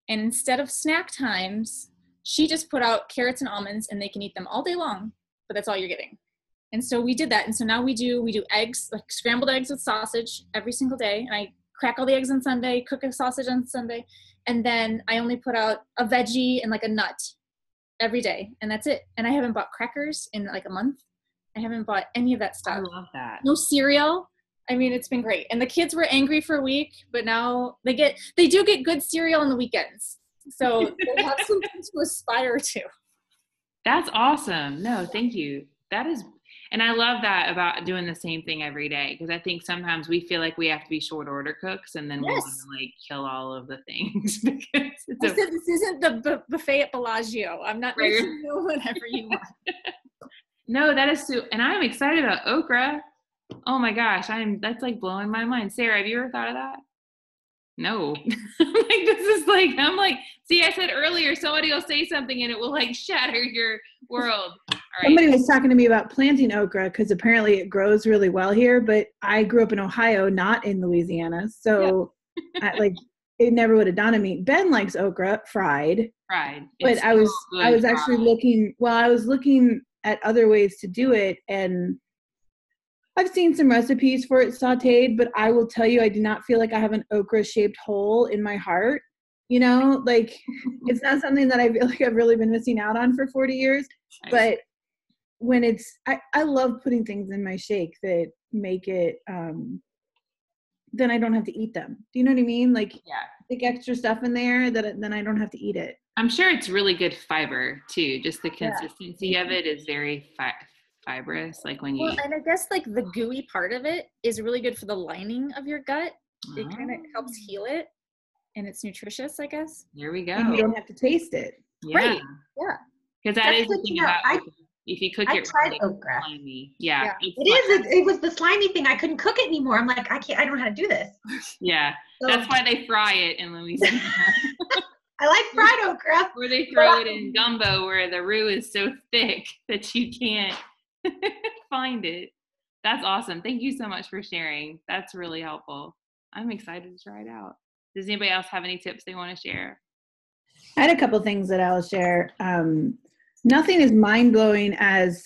And instead of snack times, she just put out carrots and almonds, and they can eat them all day long, but that's all you're getting. And so we did that. And so now we do eggs, like scrambled eggs with sausage every single day. And I crack all the eggs on Sunday, cook a sausage on Sunday. And then I only put out a veggie and like a nut every day. And that's it. And I haven't bought crackers in like a month. I haven't bought any of that stuff. I love that. No cereal. I mean, it's been great. And the kids were angry for a week, but now they do get good cereal on the weekends. So they have something to aspire to. That's awesome. No, thank you. That is, and I love that about doing the same thing every day, because I think sometimes we feel like we have to be short order cooks, and then we want to like kill all of the things because I said this isn't the buffet at Bellagio. I'm not making you whatever you want. No, that is so, and I'm excited about okra. Oh my gosh, that's like blowing my mind. Sarah, have you ever thought of that? No. I'm like, see, I said earlier, somebody will say something and it will like shatter your world. All right. Somebody was talking to me about planting okra because apparently it grows really well here, but I grew up in Ohio, not in Louisiana. So it never would have dawned on me. Ben likes okra fried. But I was actually looking at other ways to do it, and I've seen some recipes for it sauteed, but I will tell you, I do not feel like I have an okra-shaped hole in my heart. You know, like it's not something that I feel like I've really been missing out on for 40 years. But when I love putting things in my shake that make it, then I don't have to eat them. Do you know what I mean? Like, like extra stuff in there then I don't have to eat it. I'm sure it's really good fiber too. Just the consistency of it is very fibrous, like when you eat. And I guess like the gooey part of it is really good for the lining of your gut. It kind of helps heal it, and it's nutritious, I guess. There we go. And you don't have to taste it. Yeah. Right. Yeah. Because that is the thing about if you cook it, I tried really okra. slimy. Yeah. It was the slimy thing. I couldn't cook it anymore. I'm like, I don't know how to do this. Yeah. So, that's why they fry it in Louisiana. I like fried okra. Or they throw it in gumbo where the roux is so thick that you can't find it. That's awesome. Thank you so much for sharing. That's really helpful. I'm excited to try it out. Does anybody else have any tips they want to share? I had a couple things that I'll share. Nothing as mind-blowing as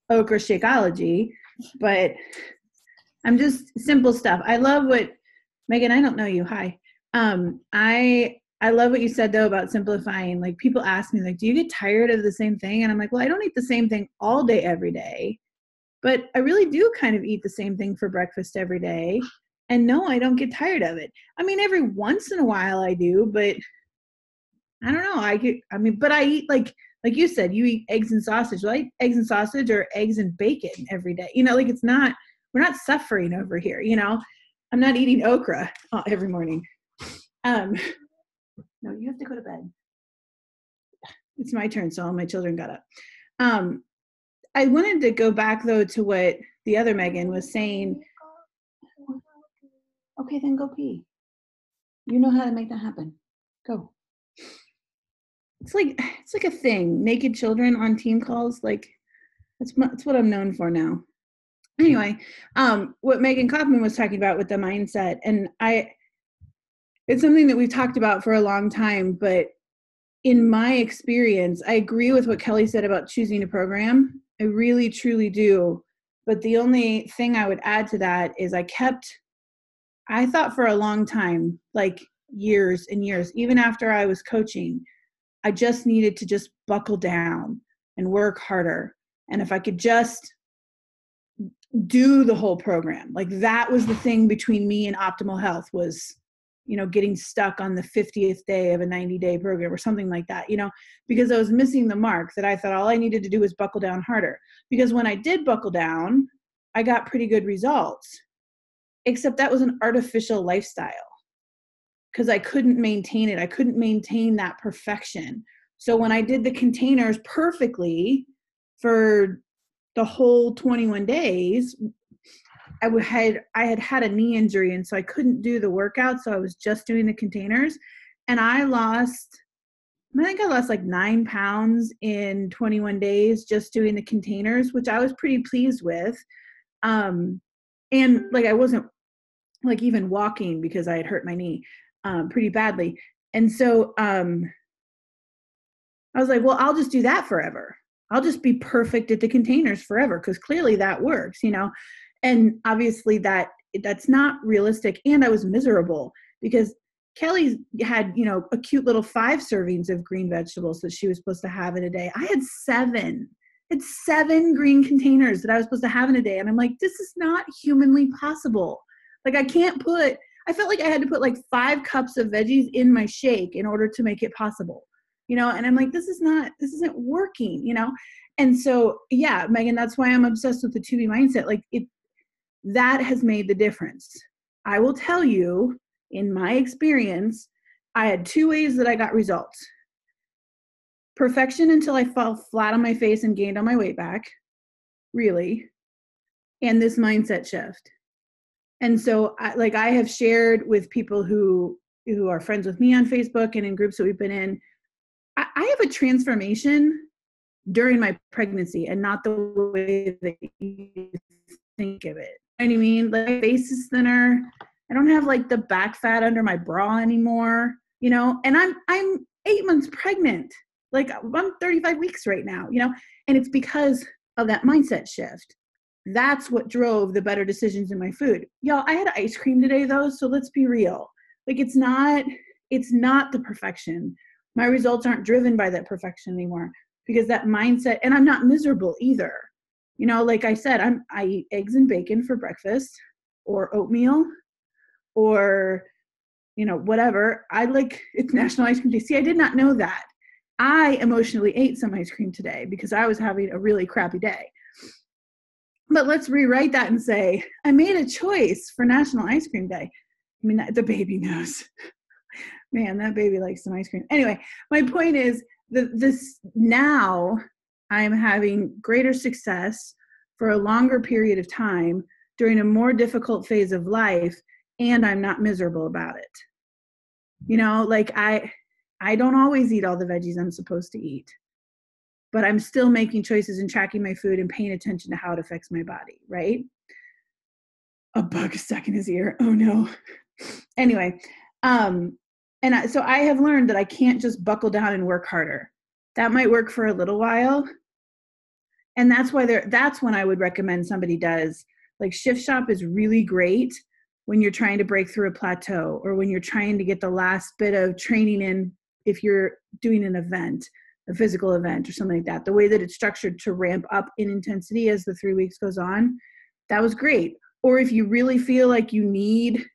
okra Shakeology, but I'm just simple stuff. I love what, Megan, I don't know you. Hi. I love what you said though about simplifying. Like people ask me like, do you get tired of the same thing? And I'm like, well, I don't eat the same thing all day, every day, but I really do kind of eat the same thing for breakfast every day. And no, I don't get tired of it. I mean, every once in a while I do, but I don't know. But I eat like you said, you eat eggs and sausage, right? Eggs and sausage or eggs and bacon every day. You know, like we're not suffering over here. You know, I'm not eating okra every morning. No, you have to go to bed. It's my turn, so all my children got up. I wanted to go back, though, to what the other Megan was saying. Okay, then go pee. You know how to make that happen. Go. It's like a thing. Naked children on team calls, like that's what I'm known for now. Anyway, what Megan Coffman was talking about with the mindset, and it's something that we've talked about for a long time, but in my experience, I agree with what Kelly said about choosing a program. I really, truly do. But the only thing I would add to that is I thought for a long time, like years and years. Even after I was coaching, I just needed to just buckle down and work harder. And if I could just do the whole program, like that was the thing between me and optimal health, was, you know, getting stuck on the 50th day of a 90-day program or something like that, you know, because I was missing the mark, that I thought all I needed to do was buckle down harder. Because when I did buckle down, I got pretty good results, except that was an artificial lifestyle because I couldn't maintain it. I couldn't maintain that perfection. So when I did the containers perfectly for the whole 21 days, I had a knee injury, and so I couldn't do the workout. So I was just doing the containers, and I think I lost like 9 pounds in 21 days just doing the containers, which I was pretty pleased with. And like, I wasn't like even walking because I had hurt my knee pretty badly. And so I was like, well, I'll just do that forever. I'll just be perfect at the containers forever, because clearly that works, you know. And obviously that's not realistic. And I was miserable because Kelly had, you know, a cute little 5 servings of green vegetables that she was supposed to have in a day. I had 7. It's 7 green containers that I was supposed to have in a day. And I'm like, this is not humanly possible. Like, I felt like I had to put like 5 cups of veggies in my shake in order to make it possible, you know? And I'm like, this isn't working, you know? And so, yeah, Megan, that's why I'm obsessed with the 2B mindset. Like, that has made the difference. I will tell you, in my experience, I had 2 ways that I got results. Perfection until I fell flat on my face and gained all my weight back, really, and this mindset shift. And so I have shared with people who are friends with me on Facebook and in groups that we've been in, I have a transformation during my pregnancy and not the way that you think of it. You know what I mean? Like, my face is thinner. I don't have like the back fat under my bra anymore, you know, and I'm 8 months pregnant. Like, I'm 35 weeks right now, you know, and it's because of that mindset shift. That's what drove the better decisions in my food. Y'all, I had ice cream today though, so let's be real. Like, it's not the perfection. My results aren't driven by that perfection anymore, because that mindset, and I'm not miserable either. You know, like I said, I eat eggs and bacon for breakfast, or oatmeal, or, you know, whatever. It's National Ice Cream Day. See, I did not know that. I emotionally ate some ice cream today because I was having a really crappy day. But let's rewrite that and say, I made a choice for National Ice Cream Day. I mean, the baby knows. Man, that baby likes some ice cream. Anyway, my point is this now I'm having greater success for a longer period of time during a more difficult phase of life, and I'm not miserable about it. You know, like I don't always eat all the veggies I'm supposed to eat, but I'm still making choices and tracking my food and paying attention to how it affects my body, right? A bug is stuck in his ear. Oh no. Anyway, so I have learned that I can't just buckle down and work harder. That might work for a little while. And that's when I would recommend somebody does, like, Shift Shop is really great when you're trying to break through a plateau, or when you're trying to get the last bit of training in, if you're doing an event, a physical event or something like that. The way that it's structured to ramp up in intensity as the 3 weeks goes on, that was great. Or if you really feel like you need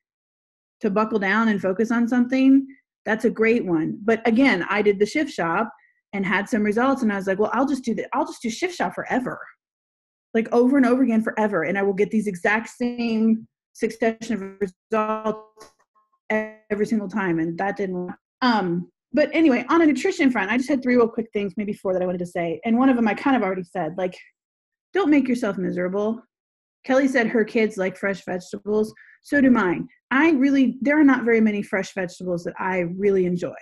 to buckle down and focus on something, that's a great one. But again, I did the Shift Shop and had some results, and I was like, well, I'll just do Shift Shop forever, like over and over again forever, and I will get these exact same succession of results every single time. And that didn't work. But anyway, on a nutrition front, I just had 3 real quick things, maybe 4, that I wanted to say. And one of them I kind of already said, like, don't make yourself miserable. Kelly said her kids like fresh vegetables. So do mine. There are not very many fresh vegetables that I really enjoy.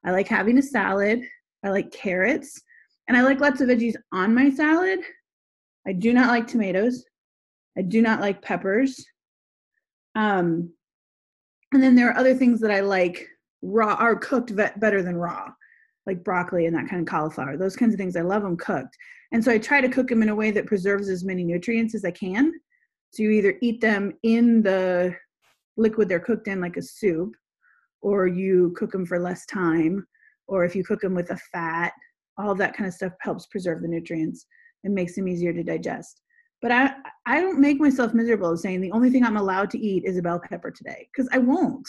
I like having a salad. I like carrots. And I like lots of veggies on my salad. I do not like tomatoes. I do not like peppers. And then there are other things that I like raw, or cooked better than raw, like broccoli and that kind of cauliflower. Those kinds of things, I love them cooked. And so I try to cook them in a way that preserves as many nutrients as I can. So you either eat them in the liquid they're cooked in, like a soup, or you cook them for less time, or if you cook them with a fat, all of that kind of stuff helps preserve the nutrients and makes them easier to digest. But I don't make myself miserable saying the only thing I'm allowed to eat is a bell pepper today, because I won't.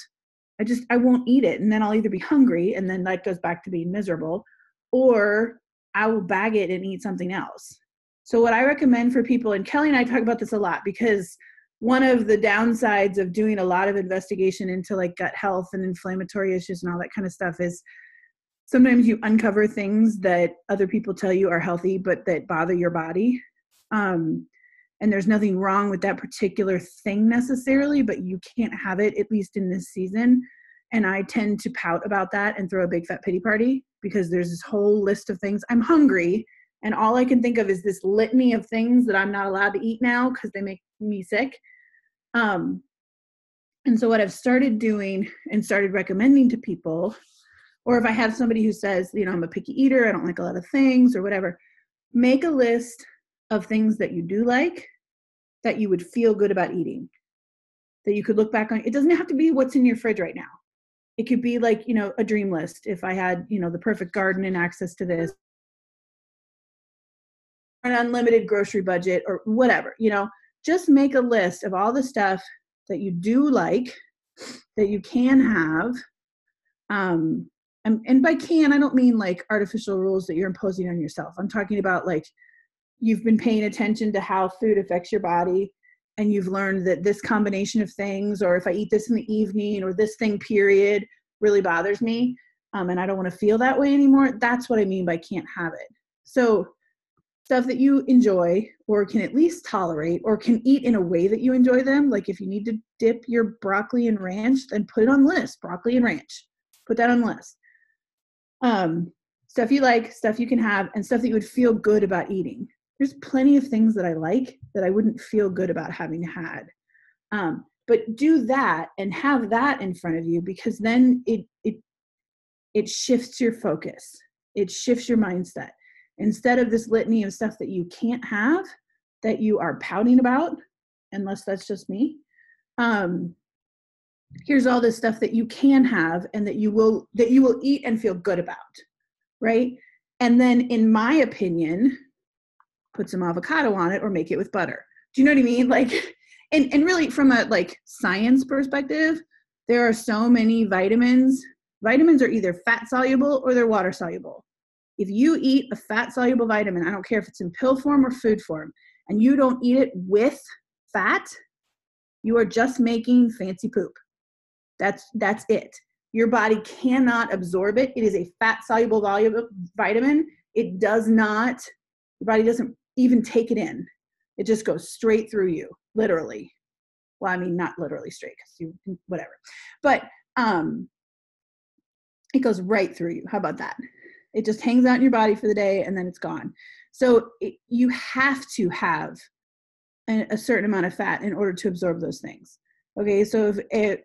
I won't eat it, and then I'll either be hungry, and then that goes back to being miserable, or I will bag it and eat something else. So what I recommend for people, and Kelly and I talk about this a lot, because one of the downsides of doing a lot of investigation into like gut health and inflammatory issues and all that kind of stuff is sometimes you uncover things that other people tell you are healthy, but that bother your body. And there's nothing wrong with that particular thing necessarily, but you can't have it, at least in this season. And I tend to pout about that and throw a big fat pity party, because there's this whole list of things. I'm hungry, and all I can think of is this litany of things that I'm not allowed to eat now because they make me sick. And so what I've started doing and started recommending to people, or if I have somebody who says, you know, I'm a picky eater, I don't like a lot of things or whatever, make a list of things that you do like, that you would feel good about eating, that you could look back on. It doesn't have to be what's in your fridge right now. It could be like, you know, a dream list. If I had, you know, the perfect garden and access to this, an unlimited grocery budget or whatever, you know, just make a list of all the stuff that you do like, that you can have. And by can, I don't mean like artificial rules that you're imposing on yourself. I'm talking about like, you've been paying attention to how food affects your body, and you've learned that this combination of things, or if I eat this in the evening, or this thing period really bothers me, and I don't want to feel that way anymore. That's what I mean by can't have it. So stuff that you enjoy, or can at least tolerate, or can eat in a way that you enjoy them. Like if you need to dip your broccoli in ranch, then put it on the list, broccoli and ranch, put that on the list. Stuff you like, stuff you can have, and stuff that you would feel good about eating. There's plenty of things that I like that I wouldn't feel good about having had. But do that and have that in front of you, because then it shifts your focus. It shifts your mindset. Instead of this litany of stuff that you can't have, that you are pouting about, unless that's just me, here's all this stuff that you can have and that you will eat and feel good about, right? And then, in my opinion, put some avocado on it or make it with butter. Do you know what I mean? Like, and really from a like science perspective, there are so many vitamins. Vitamins are either fat soluble or they're water soluble. If you eat a fat soluble vitamin, I don't care if it's in pill form or food form, and you don't eat it with fat, you are just making fancy poop. That's it. Your body cannot absorb it. It is a fat soluble vitamin. It does not, your body doesn't even take it in. It just goes straight through you, literally. Well, I mean, not literally straight, because you, whatever. But it goes right through you. How about that? It just hangs out in your body for the day and then it's gone. So you have to have a certain amount of fat in order to absorb those things. Okay, so if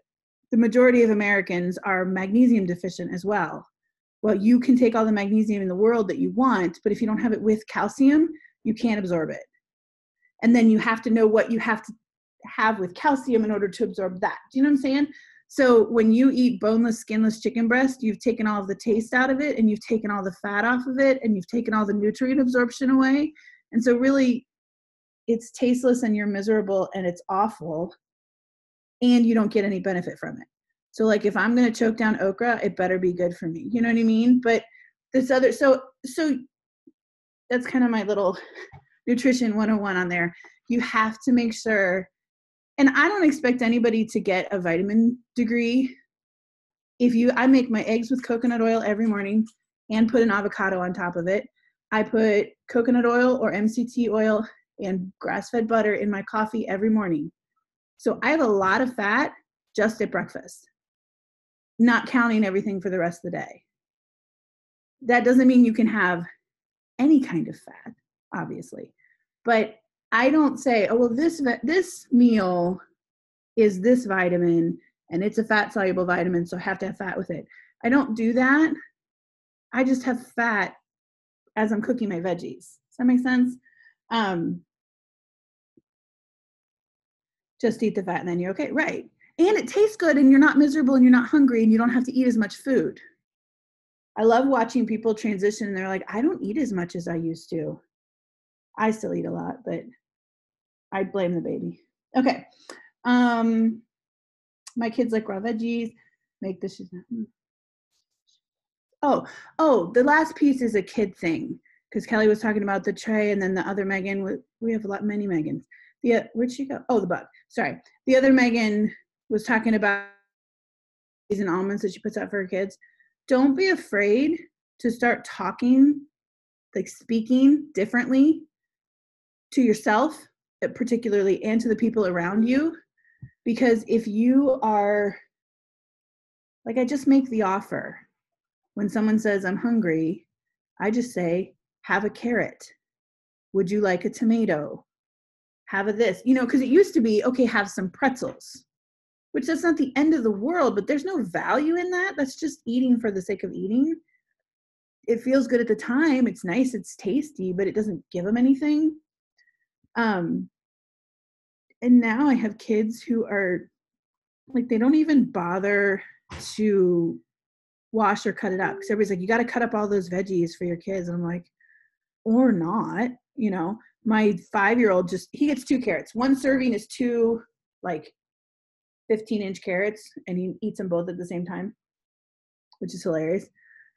the majority of Americans are magnesium deficient as well. Well, you can take all the magnesium in the world that you want, but if you don't have it with calcium, you can't absorb it. And then you have to know what you have to have with calcium in order to absorb that. Do you know what I'm saying? So when you eat boneless, skinless chicken breast, you've taken all of the taste out of it, and you've taken all the fat off of it, and you've taken all the nutrient absorption away. And so really, it's tasteless and you're miserable and it's awful, and you don't get any benefit from it. So like if I'm going to choke down okra, it better be good for me. You know what I mean? But this other, so that's kind of my little nutrition 101 on there. You have to make sure, and I don't expect anybody to get a vitamin degree. I make my eggs with coconut oil every morning and put an avocado on top of it. I put coconut oil or MCT oil and grass-fed butter in my coffee every morning. So I have a lot of fat just at breakfast, not counting everything for the rest of the day. That doesn't mean you can have any kind of fat, obviously. But I don't say, oh, well, this meal is this vitamin and it's a fat soluble vitamin, so I have to have fat with it. I don't do that. I just have fat as I'm cooking my veggies. Does that make sense? Just eat the fat and then you're okay. Right. And it tastes good and you're not miserable and you're not hungry and you don't have to eat as much food. I love watching people transition and they're like, I don't eat as much as I used to. I still eat a lot, but I blame the baby. Okay. My kids like raw veggies. Make this. Oh, the last piece is a kid thing, because Kelly was talking about the tray, and then the other Megan, we have many Megans. Where'd she go? Oh, the bug. Sorry. The other Megan was talking about these and almonds that she puts out for her kids. Don't be afraid to start talking, like speaking differently to yourself, particularly, and to the people around you. Because if you are, like, I just make the offer. When someone says, I'm hungry, I just say, have a carrot. Would you like a tomato? Have a this, because it used to be, okay, have some pretzels, which that's not the end of the world, but there's no value in that. That's just eating for the sake of eating. It feels good at the time. It's nice. It's tasty, but it doesn't give them anything. And now I have kids who are like, they don't even bother to wash or cut it up, because everybody's like, you got to cut up all those veggies for your kids. And I'm like, or not. My 5-year-old he gets 2 carrots. One serving is 2 like 15-inch carrots, and he eats them both at the same time, which is hilarious.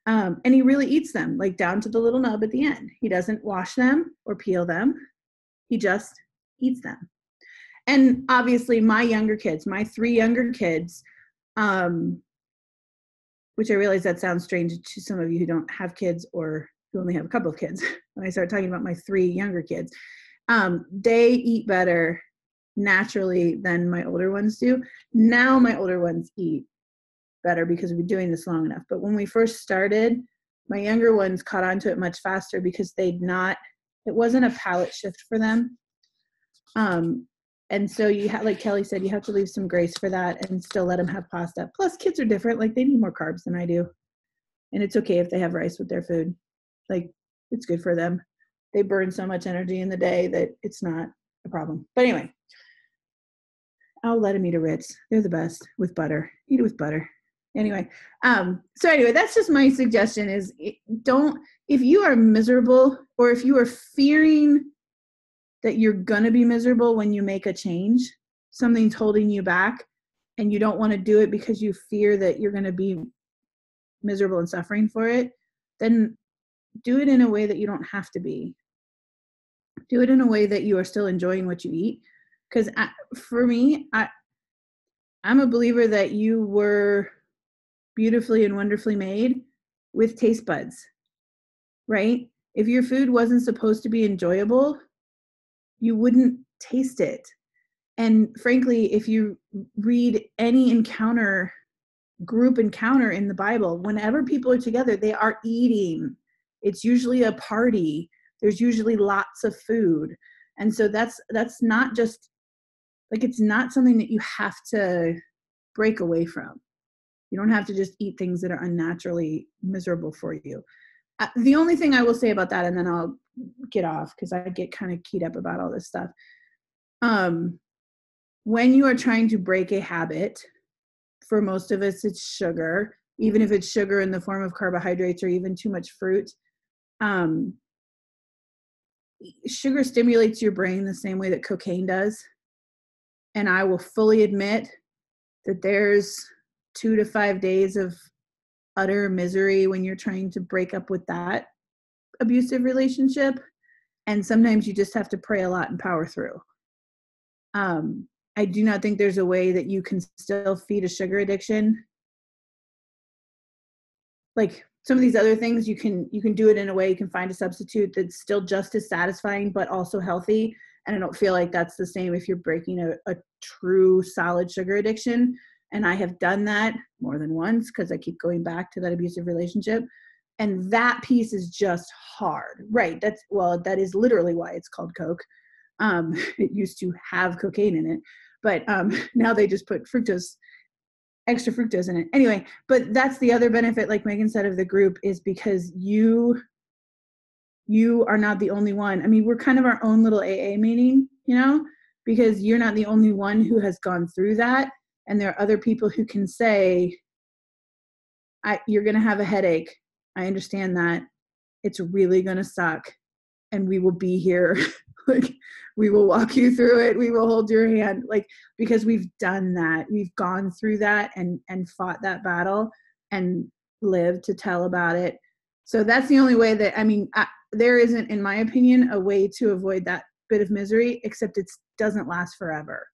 And he really eats them, like down to the little nub at the end. He doesn't wash them or peel them. He just eats them. And obviously my 3 younger kids, which I realize that sounds strange to some of you who don't have kids or who only have a couple of kids. When I start talking about my 3 younger kids, they eat better naturally than my older ones do. Now my older ones eat better because we've been doing this long enough. But when we first started, my younger ones caught on to it much faster because it wasn't a palate shift for them. And so like Kelly said, you have to leave some grace for that and still let them have pasta. Plus kids are different. Like, they need more carbs than I do. And it's okay if they have rice with their food. Like, it's good for them. They burn so much energy in the day that it's not a problem. But anyway, I'll let them eat a Ritz. They're the best with butter. Eat it with butter. Anyway, that's just my suggestion is if you are miserable, or if you are fearing that you're going to be miserable when you make a change, something's holding you back, and you don't want to do it because you fear that you're going to be miserable and suffering for it, then do it in a way that you don't have to be. Do it in a way that you are still enjoying what you eat. Because for me, I'm a believer that you were beautifully and wonderfully made with taste buds, right? If your food wasn't supposed to be enjoyable, you wouldn't taste it. And frankly, if you read any group encounter in the Bible, whenever people are together, they are eating. It's usually a party. There's usually lots of food. And so that's not just like, it's not something that you have to break away from. You don't have to just eat things that are unnaturally miserable for you. The only thing I will say about that, and then I'll get off because I get kind of keyed up about all this stuff. When you are trying to break a habit, for most of us, it's sugar, even if it's sugar in the form of carbohydrates or even too much fruit. Sugar stimulates your brain the same way that cocaine does. And I will fully admit that there's 2 to 5 days of utter misery when you're trying to break up with that abusive relationship. And sometimes you just have to pray a lot and power through. I do not think there's a way that you can still feed a sugar addiction. Like some of these other things, you can do it in a way, you can find a substitute that's still just as satisfying, but also healthy. And I don't feel like that's the same if you're breaking a true solid sugar addiction. And I have done that more than once because I keep going back to that abusive relationship. And that piece is just hard, right? That is literally why it's called Coke. It used to have cocaine in it, but now they just put extra fructose in it. Anyway, but that's the other benefit, like Megan said, of the group, is because you are not the only one. I mean, we're kind of our own little AA meeting, because you're not the only one who has gone through that. And there are other people who can say, you're going to have a headache. I understand that. It's really going to suck. And we will be here. Like, we will walk you through it. We will hold your hand. Like, because we've done that. We've gone through that and fought that battle and lived to tell about it. So that's the only way that, I mean, there isn't, in my opinion, a way to avoid that bit of misery, except it doesn't last forever.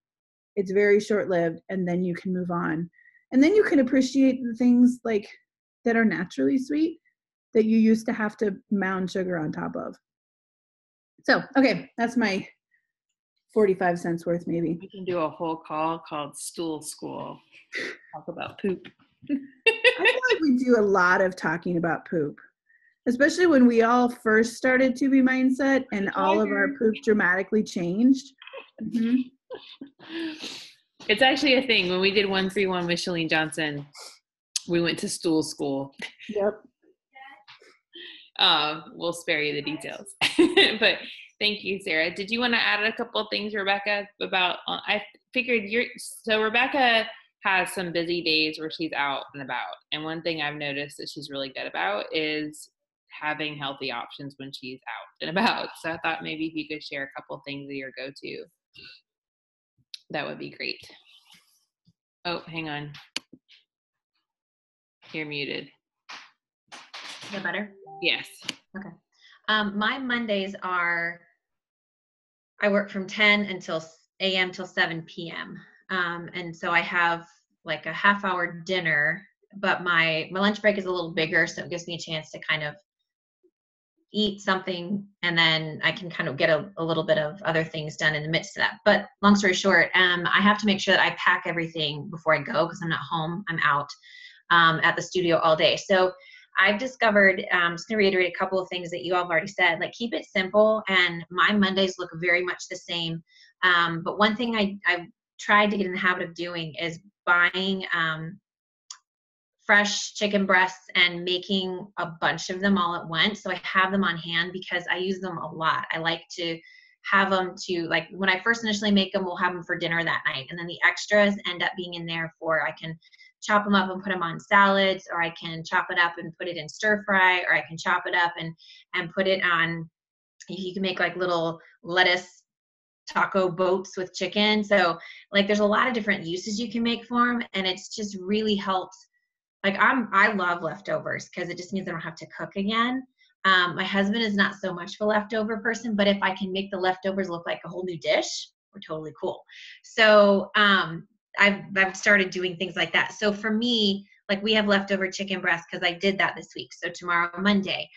It's very short-lived, and then you can move on. And then you can appreciate the things like that are naturally sweet that you used to have to mound sugar on top of. So, okay, that's my 45 cents worth, maybe. We can do a whole call called Stool School. Talk about poop. I feel like we do a lot of talking about poop, especially when we all first started To Be Mindset and all of our poop dramatically changed. Mm-hmm. It's actually a thing. When we did 131 with Shalene Johnson, we went to stool school. Yep. We'll spare you the details. But thank you, Sarah. Did you want to add a couple of things, Rebecca, about, I figured Rebecca has some busy days where she's out and about. And one thing I've noticed that she's really good about is having healthy options when she's out and about. So I thought maybe if you could share a couple of things of your go-to, that would be great. Oh, hang on. You're muted. Is that better? Yes. Okay. My Mondays are, I work from 10 a.m. till 7 p.m. And so I have like a half-hour dinner, but my lunch break is a little bigger, so it gives me a chance to kind of eat something, and then I can kind of get a little bit of other things done in the midst of that. But long story short, I have to make sure that I pack everything before I go because I'm not home. I'm out at the studio all day. So I've discovered, I'm just going to reiterate a couple of things that you all have already said, like keep it simple. And my Mondays look very much the same. But one thing I've tried to get in the habit of doing is buying fresh chicken breasts and making a bunch of them all at once. So I have them on hand because I use them a lot. I like to have them to, like, when I first initially make them, we'll have them for dinner that night. And then the extras end up being in there for, I can chop them up and put them on salads, or I can chop it up and put it in stir fry, or I can chop it up and put it on, you can make like little lettuce taco boats with chicken. So like there's a lot of different uses you can make for them. And it's just really helped. Like I love leftovers because it just means I don't have to cook again. My husband is not so much of a leftover person, but if I can make the leftovers look like a whole new dish, we're totally cool. So I've started doing things like that. So for me, like we have leftover chicken breast because I did that this week. So tomorrow, Monday,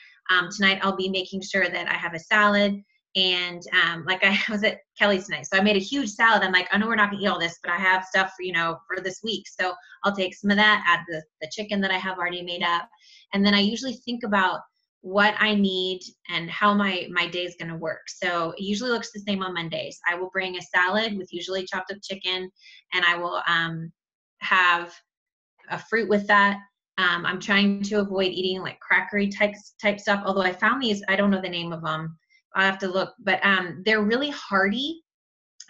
tonight I'll be making sure that I have a salad. And like I was at Kelly's tonight, so I made a huge salad. I'm like, I know we're not gonna eat all this, but I have stuff for, for this week. So I'll take some of that, add the chicken that I have already made up. And then I usually think about what I need and how my day is gonna work. So it usually looks the same on Mondays. I will bring a salad with usually chopped up chicken, and I will have a fruit with that. I'm trying to avoid eating like crackery type stuff, although I found these, I don't know the name of them. I'll have to look, but they're really hearty,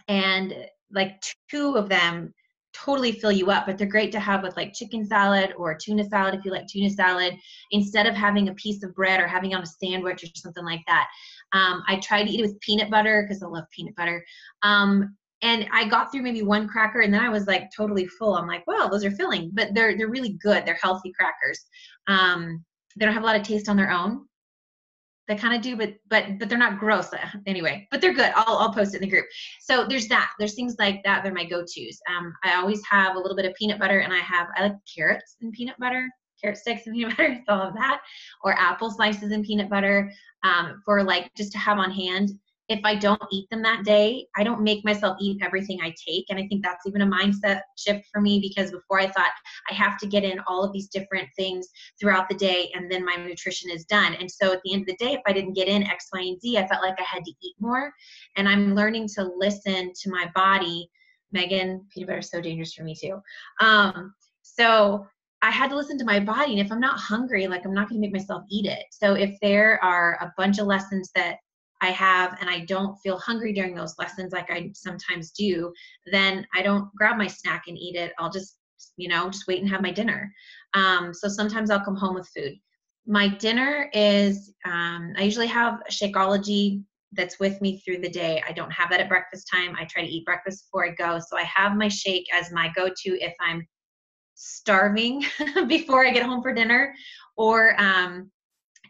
and like 2 of them totally fill you up, but they're great to have with like chicken salad or tuna salad if you like tuna salad, instead of having a piece of bread or having on a sandwich or something like that. I try to eat it with peanut butter because I love peanut butter. And I got through maybe 1 cracker, and then I was like totally full. I'm like, well, those are filling, but they're really good. They're healthy crackers. They don't have a lot of taste on their own. They kind of do, but they're not gross anyway, but they're good. I'll post it in the group. So there's things like that. They're my go-tos. I always have a little bit of peanut butter, and I like carrots and peanut butter, carrot sticks and peanut butter, all of that, or apple slices and peanut butter, for like just to have on hand. If I don't eat them that day, I don't make myself eat everything I take. And I think that's even a mindset shift for me, because before I thought I have to get in all of these different things throughout the day and then my nutrition is done. And so at the end of the day, if I didn't get in X, Y, and Z, I felt like I had to eat more. And I'm learning to listen to my body. Megan, peanut butter is so dangerous for me too. So I had to listen to my body. And if I'm not hungry, like I'm not going to make myself eat it. So if there are a bunch of lessons that I have and I don't feel hungry during those lessons like I sometimes do, then I don't grab my snack and eat it. I'll just, just wait and have my dinner. So sometimes I'll come home with food. My dinner is, I usually have a Shakeology that's with me through the day. I don't have that at breakfast time. I try to eat breakfast before I go. So I have my shake as my go-to if I'm starving before I get home for dinner, or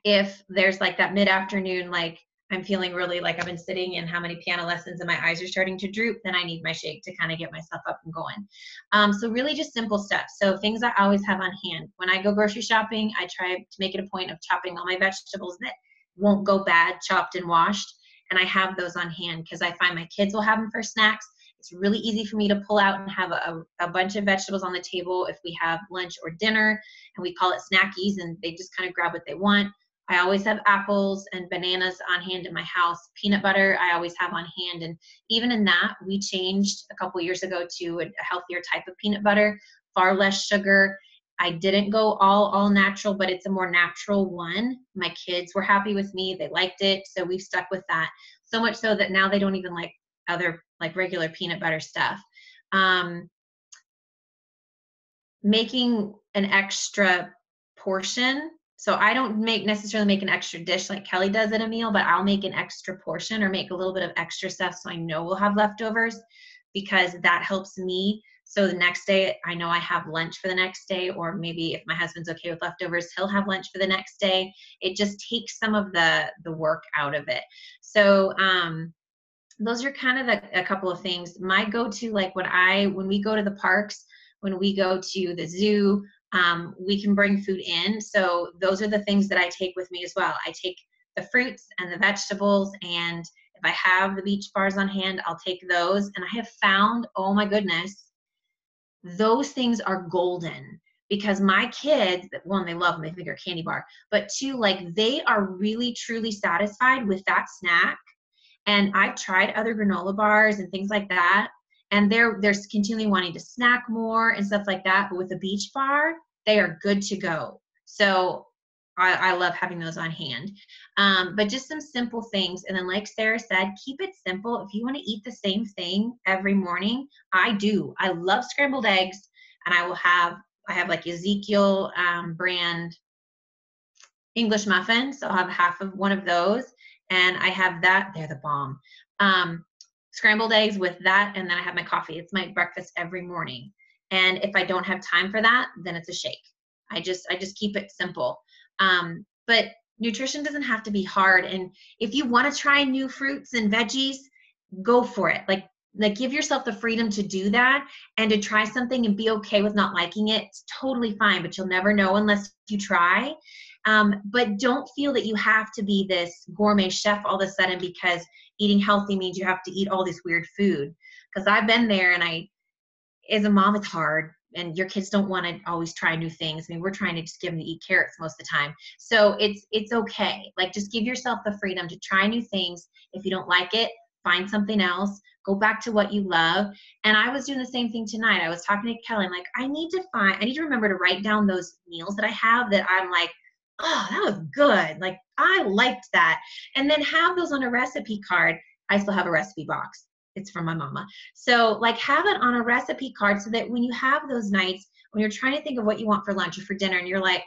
if there's like that mid-afternoon, like I'm feeling really like I've been sitting in how many piano lessons and my eyes are starting to droop, then I need my shake to kind of get myself up and going. So really just simple steps. So things I always have on hand. When I go grocery shopping, I try to make it a point of chopping all my vegetables that won't go bad, chopped and washed. And I have those on hand because I find my kids will have them for snacks. It's really easy for me to pull out and have a bunch of vegetables on the table if we have lunch or dinner, and we call it snackies, and they just kind of grab what they want. I always have apples and bananas on hand in my house. Peanut butter I always have on hand. And even in that, we changed a couple years ago to a healthier type of peanut butter, far less sugar. I didn't go all natural, but it's a more natural one. My kids were happy with me. They liked it. So we've stuck with that. So much so that now they don't even like other like regular peanut butter stuff. Making an extra portion. So I don't necessarily make an extra dish like Kelly does at a meal, but I'll make an extra portion or make a little bit of extra stuff so I know we'll have leftovers, because that helps me. So the next day I know I have lunch for the next day, or maybe if my husband's okay with leftovers, he'll have lunch for the next day. It just takes some of the work out of it. So those are kind of a couple of things. My go-to, like when we go to the parks, when we go to the zoo, we can bring food in. So those are the things that I take with me as well. I take the fruits and the vegetables, and if I have the beach bars on hand, I'll take those. And I have found, oh my goodness, those things are golden, because my kids, one, they love them, they think they're a candy bar, but two, like they are really truly satisfied with that snack. And I've tried other granola bars and things like that, and they're continually wanting to snack more and stuff like that. But with a beach bar, they are good to go. So I love having those on hand. But just some simple things. And then like Sarah said, keep it simple. If you want to eat the same thing every morning, I do. I love scrambled eggs, and I have like Ezekiel brand English muffins. So I'll have half of one of those. And I have that. They're the bomb. Scrambled eggs with that, and then I have my coffee. It's my breakfast every morning. And if I don't have time for that, then it's a shake. I just keep it simple. But nutrition doesn't have to be hard. And if you want to try new fruits and veggies, go for it. Like give yourself the freedom to do that and to try something and be okay with not liking it. It's totally fine, but you'll never know unless you try. But don't feel that you have to be this gourmet chef all of a sudden because eating healthy means you have to eat all this weird food. Because I've been there, and as a mom, it's hard, and your kids don't want to always try new things. I mean, we're trying to just give them to eat carrots most of the time. So it's okay. Like, just give yourself the freedom to try new things. If you don't like it, find something else. Go back to what you love. And I was doing the same thing tonight. I was talking to Kelly. I'm like, I need to remember to write down those meals that I have that I'm like, oh, that was good. Like, I liked that. And then have those on a recipe card. I still have a recipe box. It's from my mama. So like, have it on a recipe card so that when you have those nights, when you're trying to think of what you want for lunch or for dinner, and you're like,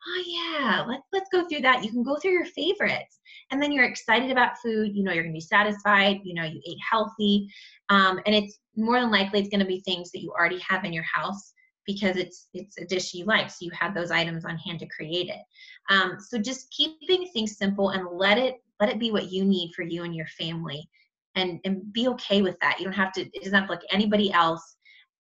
oh yeah, let's go through that. You can go through your favorites, and then you're excited about food. You know, you're going to be satisfied. You know, you ate healthy. And it's more than likely, it's going to be things that you already have in your house, because it's a dish you like. So you have those items on hand to create it. So just keeping things simple and let it be what you need for you and your family, and be okay with that. You don't have to, it doesn't have to look like anybody else.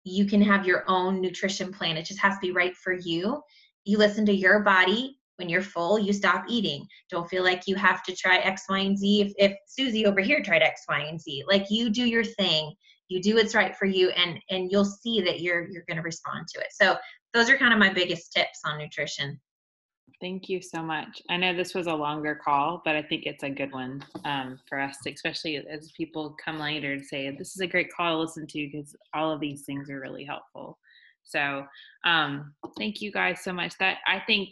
You can have your own nutrition plan. It just has to be right for you. You listen to your body. When you're full, you stop eating. Don't feel like you have to try X, Y, and Z. If Susie over here tried X, Y, and Z, like, you do your thing. You do what's right for you, and you'll see that you're going to respond to it. So those are kind of my biggest tips on nutrition. Thank you so much. I know this was a longer call, but I think it's a good one for us, especially as people come later to say, this is a great call to listen to, because all of these things are really helpful. So thank you guys so much. That, I think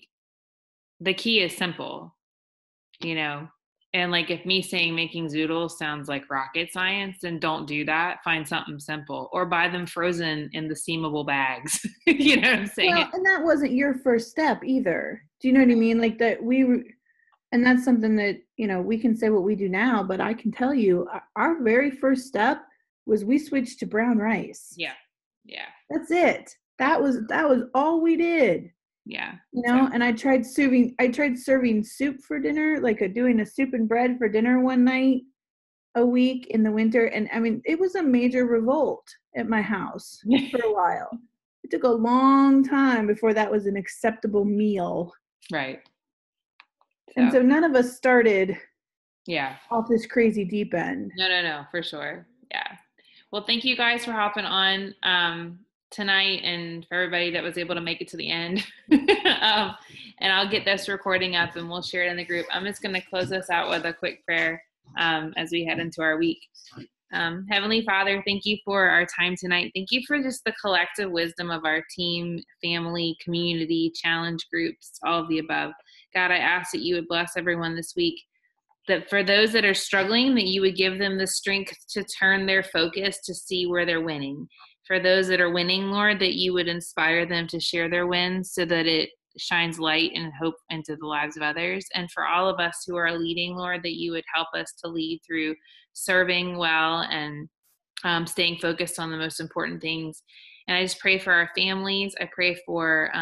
the key is simple. You know, And like, if me saying making zoodles sounds like rocket science, then don't do that. Find something simple, or buy them frozen in the steamable bags. You know what I'm saying? Well, and that wasn't your first step either. Do you know what I mean? Like that and that's something that, you know, we can say what we do now, but I can tell you our very first step was we switched to brown rice. Yeah. Yeah. That's it. That was all we did. Yeah. You know, and I tried serving soup for dinner, like doing a soup and bread for dinner one night a week in the winter. And I mean, it was a major revolt at my house for a while. It took a long time before that was an acceptable meal. Right. And so none of us started off this crazy deep end. No, for sure. Yeah. Well, thank you guys for hopping on tonight, and for everybody that was able to make it to the end. And I'll get this recording up and we'll share it in the group. I'm just going to close us out with a quick prayer as we head into our week. Heavenly Father, thank you for our time tonight. Thank you for just the collective wisdom of our team, family, community, challenge groups, all of the above. God, I ask that you would bless everyone this week, that for those that are struggling, that you would give them the strength to turn their focus to see where they're winning. For those that are winning, Lord, that you would inspire them to share their wins so that it shines light and hope into the lives of others. And for all of us who are leading, Lord, that you would help us to lead through serving well and staying focused on the most important things. And I just pray for our families. I pray for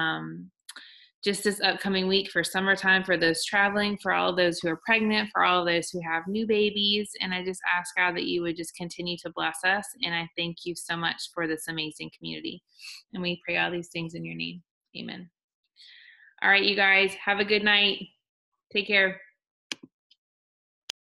just this upcoming week, for summertime, for those traveling, for all of those who are pregnant, for all of those who have new babies. And I just ask, God, that you would just continue to bless us. And I thank you so much for this amazing community. And we pray all these things in your name. Amen. All right, you guys, have a good night. Take care.